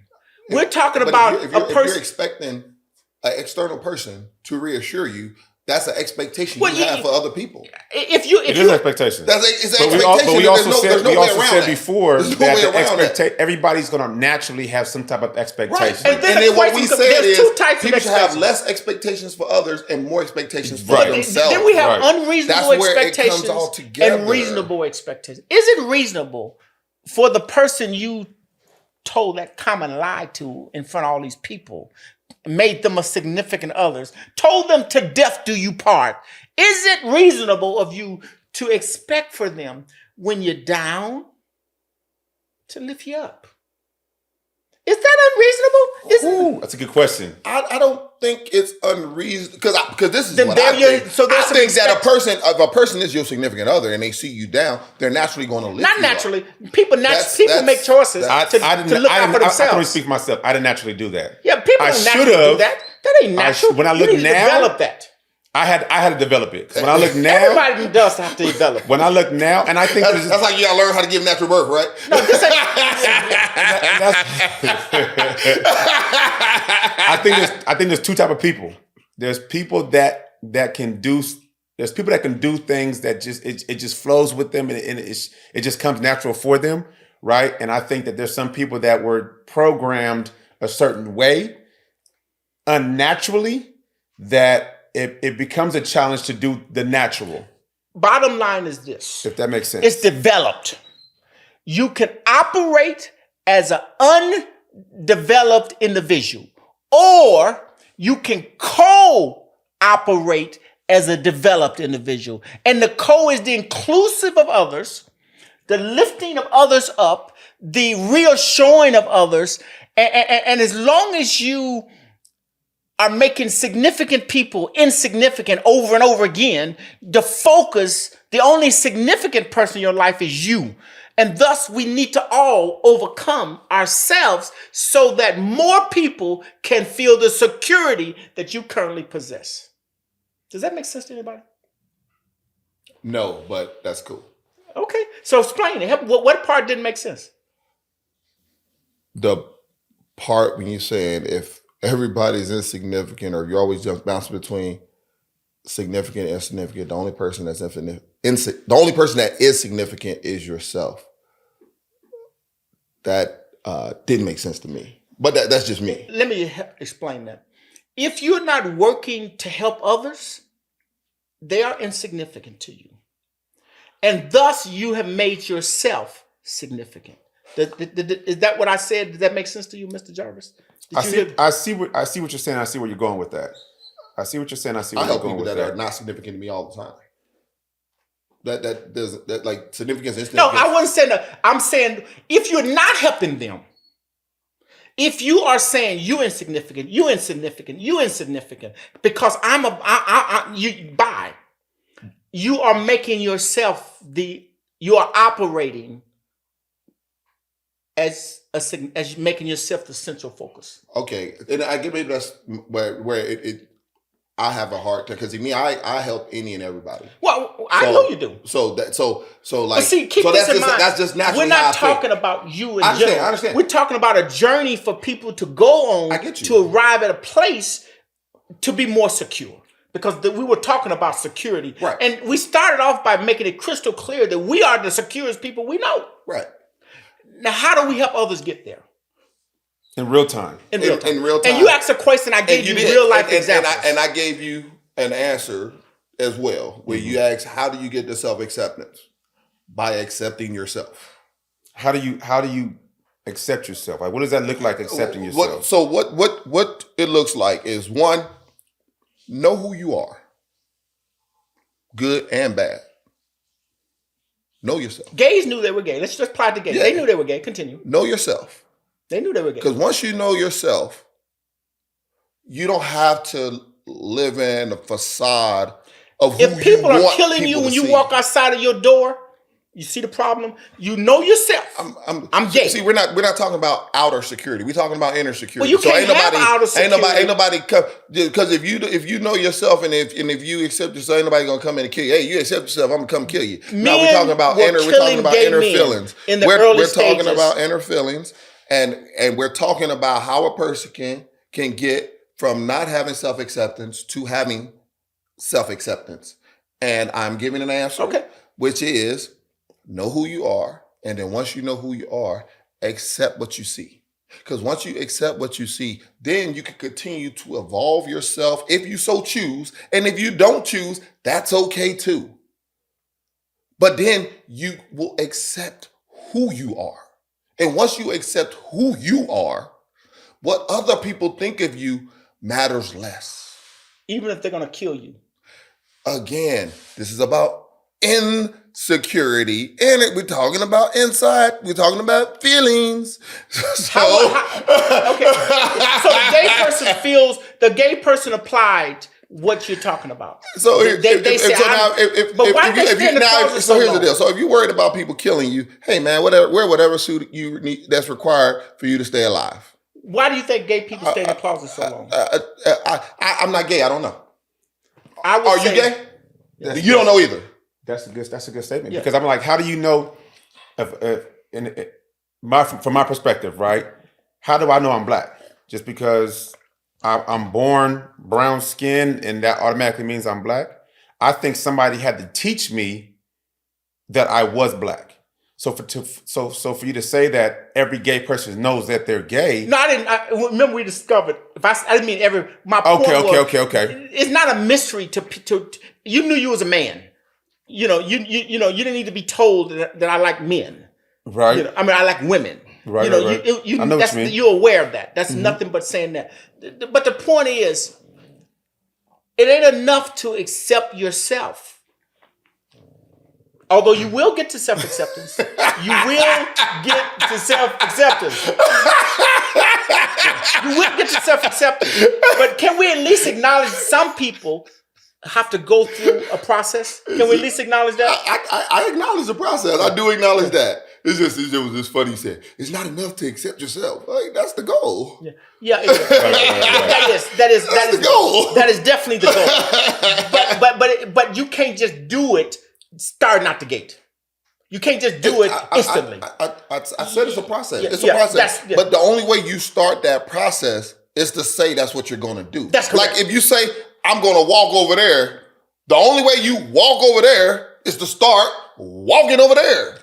We're talking about if you're expecting an external person to reassure you, that's an expectation you have for other people. It is an expectation. It's an expectation. But we also said before that everybody's going to naturally have some type of expectation. Right. And then what we said is people should have less expectations for others and more expectations for themselves. Then we have unreasonable expectations it comes all together. And reasonable expectations. Is it reasonable for the person you told that common lie to in front of all these people, made them a significant others, told them to death do you part? Is it reasonable of you to expect for them when you're down to lift you up? Is that unreasonable? That's a good question. I don't think it's unreasonable because this is what I think. So I think that if a person is your significant other and they see you down, they're naturally going to lift you Not naturally. Up. People make choices to look out for themselves. I can only speak for myself. I didn't naturally do that. Yeah, people don't naturally do that. That ain't natural. When I look now, develop that. I had to develop it. When I look now, everybody does have to develop. When I look now, and I think that's like you gotta learn how to give natural birth, right? No, this ain't. I think there's two type of people. There's people that can do. There's people that can do things that just it just flows with them and it just comes natural for them, right? And I think that there's some people that were programmed a certain way, unnaturally, that it becomes a challenge to do the natural. Bottom line is this. If that makes sense. It's developed. You can operate as an undeveloped individual, or you can co-operate as a developed individual. And the co is the inclusive of others, the lifting of others up, the reassuring of others. And as long as you are making significant people insignificant over and over again, the only significant person in your life is you. And thus, we need to all overcome ourselves so that more people can feel the security that you currently possess. Does that make sense to anybody? No, but that's cool. Okay, so explain it. What part didn't make sense? The part when you're saying if everybody's insignificant or you always just bounce between significant and insignificant, the only person that's the only person that is significant is yourself. That didn't make sense to me. But that's just me. Let me explain that. If you're not working to help others, they are insignificant to you. And thus you have made yourself significant. Is that what I said? Did that make sense to you, Mr. Jarvis? I see what you're saying. I see where you're going with that. I see what you're saying. I see where you're going with that. I help people that are not significant to me all the time. That like significance. No, I wasn't saying that. I'm saying if you're not helping them, if you are saying you insignificant, because you are making yourself you are operating as making yourself the central focus. Okay, and I get maybe that's where it I have a hard time because me I help any and everybody. Well, I know you do. So like but see, keep this in mind. That's just naturally. We're not talking about you in general. I understand. We're talking about a journey for people to go on to arrive at a place to be more secure. Because we were talking about security. Right. And we started off by making it crystal clear that we are the securest people we know. Right. Now, how do we help others get there? In real time. In real time. And you asked a question, I gave you real life examples. And I gave you an answer as well, where you asked, how do you get to self-acceptance? By accepting yourself. How do you accept yourself? Like, what does that look like, accepting yourself? What it looks like is, one, know who you are. Good and bad. Know yourself. Gays knew they were gay. Let's just apply it to gays. Yeah. They knew they were gay. Continue. Know yourself. They knew they were gay. Because once you know yourself, you don't have to live in a facade of who if people you are killing you when you walk outside of your door, you see the problem? You know yourself. I'm gay. See, we're not talking about outer security. We're talking about inner security. Well, you can't have outer security. Ain't nobody because if you know yourself and if you accept yourself, ain't nobody gonna come in and kill you. Hey, you accept yourself, I'm gonna come kill you. Now we're talking about inner feelings. We're talking about inner feelings, and we're talking about how a person can get from not having self-acceptance to having self-acceptance. And I'm giving an answer, which is know who you are, and then once you know who you are, accept what you see. Because once you accept what you see, then you can continue to evolve yourself if you so choose. And if you don't choose, that's okay too. But then you will accept who you are. And once you accept who you are, what other people think of you matters less. Even if they're going to kill you. Again, this is about insecurity, and we're talking about inside. We're talking about feelings. So the gay person applied what you're talking about. So here's the deal. So if you're worried about people killing you, hey man, wear whatever suit you need that's required for you to stay alive. Why do you think gay people stay in the closet so long? I'm not gay. I don't know. Are you gay? You don't know either. That's a good statement. Yeah. Because I'm like, how do you know? From my perspective, right? How do I know I'm black? Just because I'm born brown skin and that automatically means I'm black? I think somebody had to teach me that I was black. So for you to say that every gay person knows that they're gay. No, I didn't. Remember, we discovered. I didn't mean every. My point okay. It's not a mystery to. You knew you was a man. You know, you didn't need to be told that I like men. Right. You know, I mean, I like women. Right. Right. I know what you mean. You're aware of that. That's nothing but saying that. But the point is, it ain't enough to accept yourself. Although you will get to self-acceptance, you will get to self-acceptance. You will get to self-acceptance. But can we at least acknowledge some people have to go through a process? Can we at least acknowledge that? I acknowledge the process. I do acknowledge that. it was just funny. He said, it's not enough to accept yourself. Like, that's the goal. Yeah, that is the goal. That is definitely the goal. But you can't just do it starting out the gate. You can't just do it instantly. I said it's a process. Yeah, it's a process. Yeah. But the only way you start that process is to say that's what you're going to do. That's correct. Like if you say, I'm going to walk over there, the only way you walk over there is to start walking over there.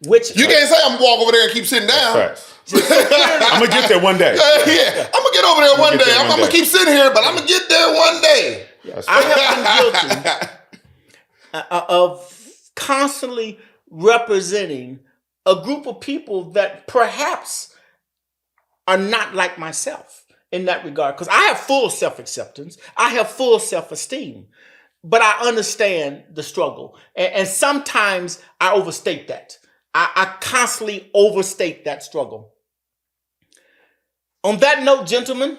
Which you can't say I'm going to walk over there and keep sitting down. I'm going to get there one day. Yeah, I'm going to get over there one day. I'm going to keep sitting here, but I'm going to get there one day. Yes. I have been guilty of constantly representing a group of people that perhaps are not like myself in that regard. Because I have full self-acceptance. I have full self-esteem. But I understand the struggle. And sometimes I overstate that. I constantly overstate that struggle. On that note, gentlemen,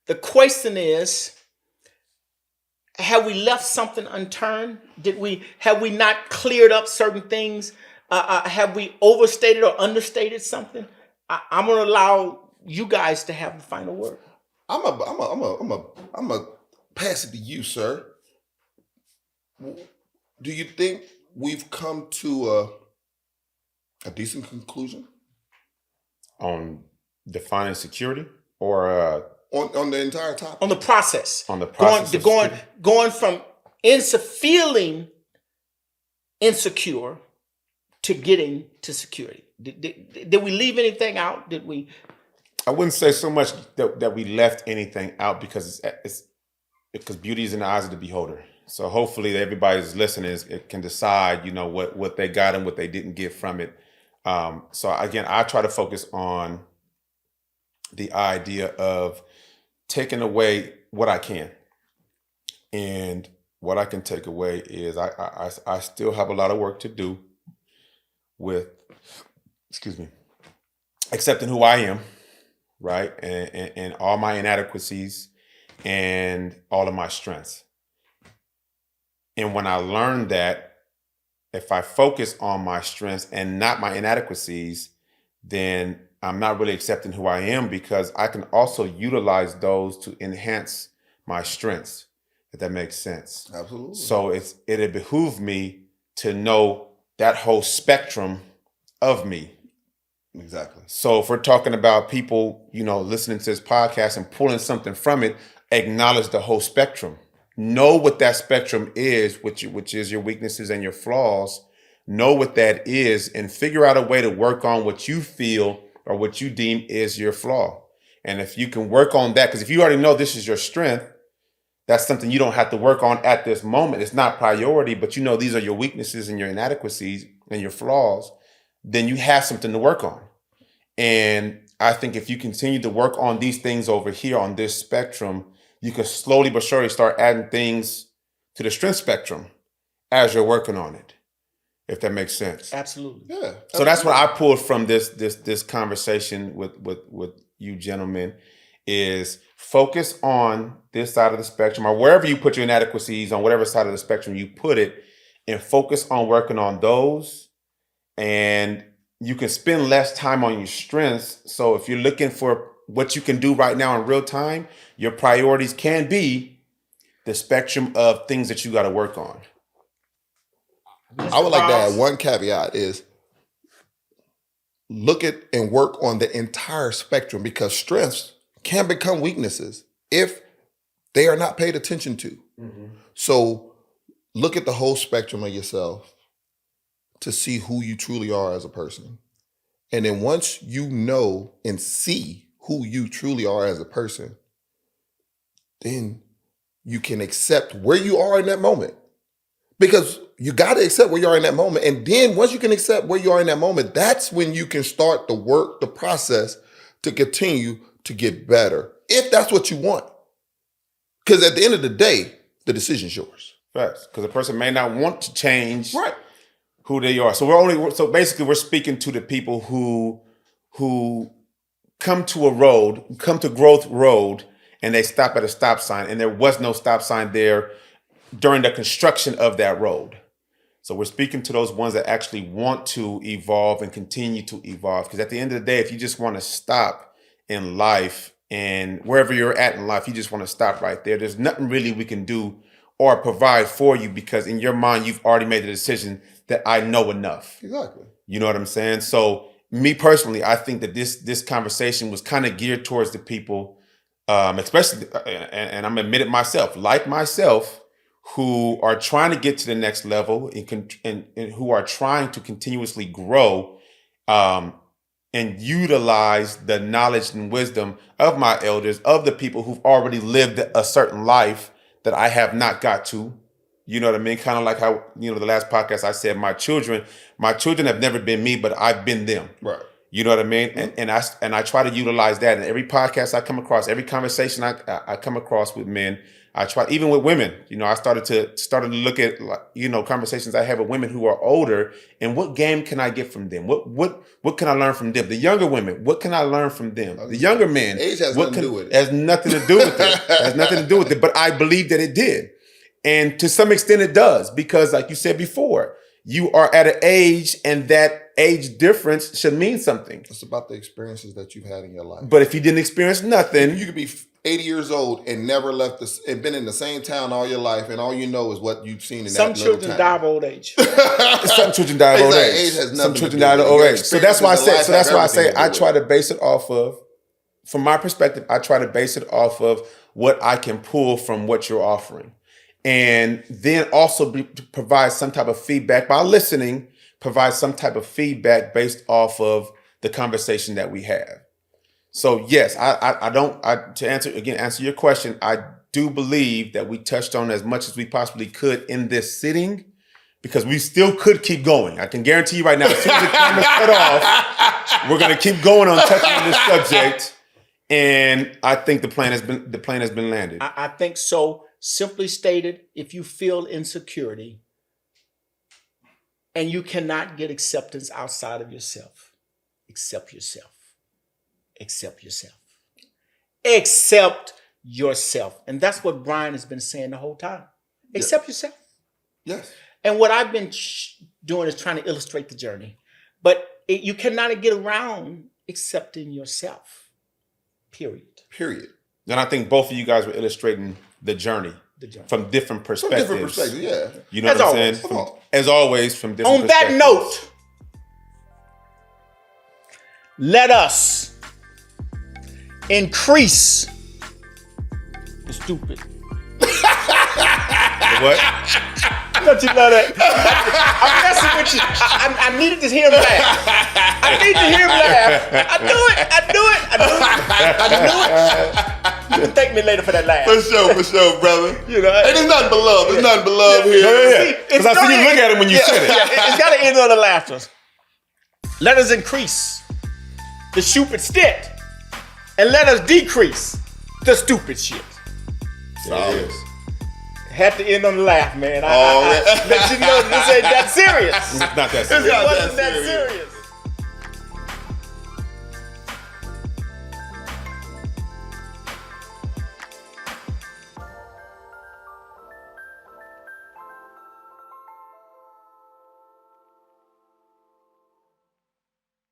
the question is, have we left something unturned? Have we not cleared up certain things? Have we overstated or understated something? I'm going to allow you guys to have the final word. I'm a pass it to you, sir. Do you think we've come to a decent conclusion on defining security, or on the entire topic? On the process. On the process. Going from feeling insecure to getting to security. Did we leave anything out? Did we? I wouldn't say so much that we left anything out, because it's because beauty is in the eyes of the beholder. So hopefully everybody who's listening can decide, what they got and what they didn't get from it. So again, I try to focus on the idea of taking away what I can. And what I can take away is I still have a lot of work to do with, accepting who I am, right? And all my inadequacies and all of my strengths. And when I learned that if I focus on my strengths and not my inadequacies, then I'm not really accepting who I am, because I can also utilize those to enhance my strengths, if that makes sense. Absolutely. So it'd behoove me to know that whole spectrum of me. Exactly. So if we're talking about people, listening to this podcast and pulling something from it, acknowledge the whole spectrum. Know what that spectrum is, which is your weaknesses and your flaws. Know what that is and figure out a way to work on what you feel or what you deem is your flaw. And if you can work on that, because if you already know this is your strength, that's something you don't have to work on at this moment. It's not priority, but these are your weaknesses and your inadequacies and your flaws, then you have something to work on. And I think if you continue to work on these things over here on this spectrum, you can slowly but surely start adding things to the strength spectrum as you're working on it, if that makes sense. Absolutely. Yeah. So that's what I pulled from this conversation with you gentlemen, is focus on this side of the spectrum, or wherever you put your inadequacies, on whatever side of the spectrum you put it, and focus on working on those. And you can spend less time on your strengths. So if you're looking for what you can do right now in real time, your priorities can be the spectrum of things that you got to work on. I would like to add one caveat is look at and work on the entire spectrum, because strengths can become weaknesses if they are not paid attention to. Mm-hmm. So look at the whole spectrum of yourself to see who you truly are as a person. And then once you know and see who you truly are as a person, then you can accept where you are in that moment. Because you got to accept where you are in that moment. And then once you can accept where you are in that moment, that's when you can start the work, the process to continue to get better, if that's what you want. Because at the end of the day, the decision's yours. Right. Because a person may not want to change right. who they are. So basically we're speaking to the people who come to Growth Road, and they stop at a stop sign, and there was no stop sign there during the construction of that road. So we're speaking to those ones that actually want to evolve and continue to evolve. Because at the end of the day, if you just want to stop in life and wherever you're at in life, you just want to stop right there. There's nothing really we can do or provide for you because in your mind, you've already made the decision that I know enough. Exactly. You know what I'm saying? So me personally, I think that this conversation was kind of geared towards the people, especially, and I'm admitted myself, like myself, who are trying to get to the next level and who are trying to continuously grow and utilize the knowledge and wisdom of my elders, of the people who've already lived a certain life that I have not got to. You know what I mean? Kind of like how, the last podcast I said, my children have never been me, but I've been them. Right. You know what I mean? Mm-hmm. And I try to utilize that in every podcast I come across, every conversation I come across with men. I try, even with women, I started to look at, conversations I have with women who are older and what game can I get from them? What can I learn from them? The younger women, what can I learn from them? The younger men, age has nothing to do with it. Has nothing to do with it. Has nothing to do with it. But I believe that it did. And to some extent it does, because like you said before, you are at an age and that age difference should mean something. It's about the experiences that you've had in your life. But if you didn't experience nothing, you could be 80 years old and never left this and been in the same town all your life, and all you know is what you've seen in that little town. Some children die of old age. Some children die of old age. Age has nothing Some children to do die of with it. old Your age. So that's why I say. experiences So that's in life why I have say everything I to do try with to base it off of, from my perspective, I try to base it off of what I can pull from what you're offering, and then also provide some type of feedback by listening. Provide some type of feedback based off of the conversation that we have. So yes, to answer your question, I do believe that we touched on as much as we possibly could in this sitting, because we still could keep going. I can guarantee you right now, as soon as the camera's cut off, we're gonna keep going on touching on this subject. And I think the plane has been landed. I think so. Simply stated, if you feel insecurity and you cannot get acceptance outside of yourself, accept yourself. Accept yourself. Accept yourself. And that's what Brian has been saying the whole time. Accept yourself. Yes. And what I've been doing is trying to illustrate the journey. But you cannot get around accepting yourself. Period. And I think both of you guys were illustrating the journey. From different perspectives. From different perspectives, yeah. You know what I'm saying? As always, from different perspectives. On that note, let us increase the stupid. What? Don't you know that? I'm messing with you. I needed to hear him laugh. I need to hear him laugh. I knew it. You can thank me later for that laugh. For sure, brother. You know, and it's nothing but love. It's nothing but love here. Yeah. Because I see you look at him when you said it. It's got to end on the laughter. Let us increase the Shupidstit and let us decrease the stupid shit. There it is. Had to end on the laugh, man. I let you know this ain't that serious. It's not that serious. It wasn't that serious.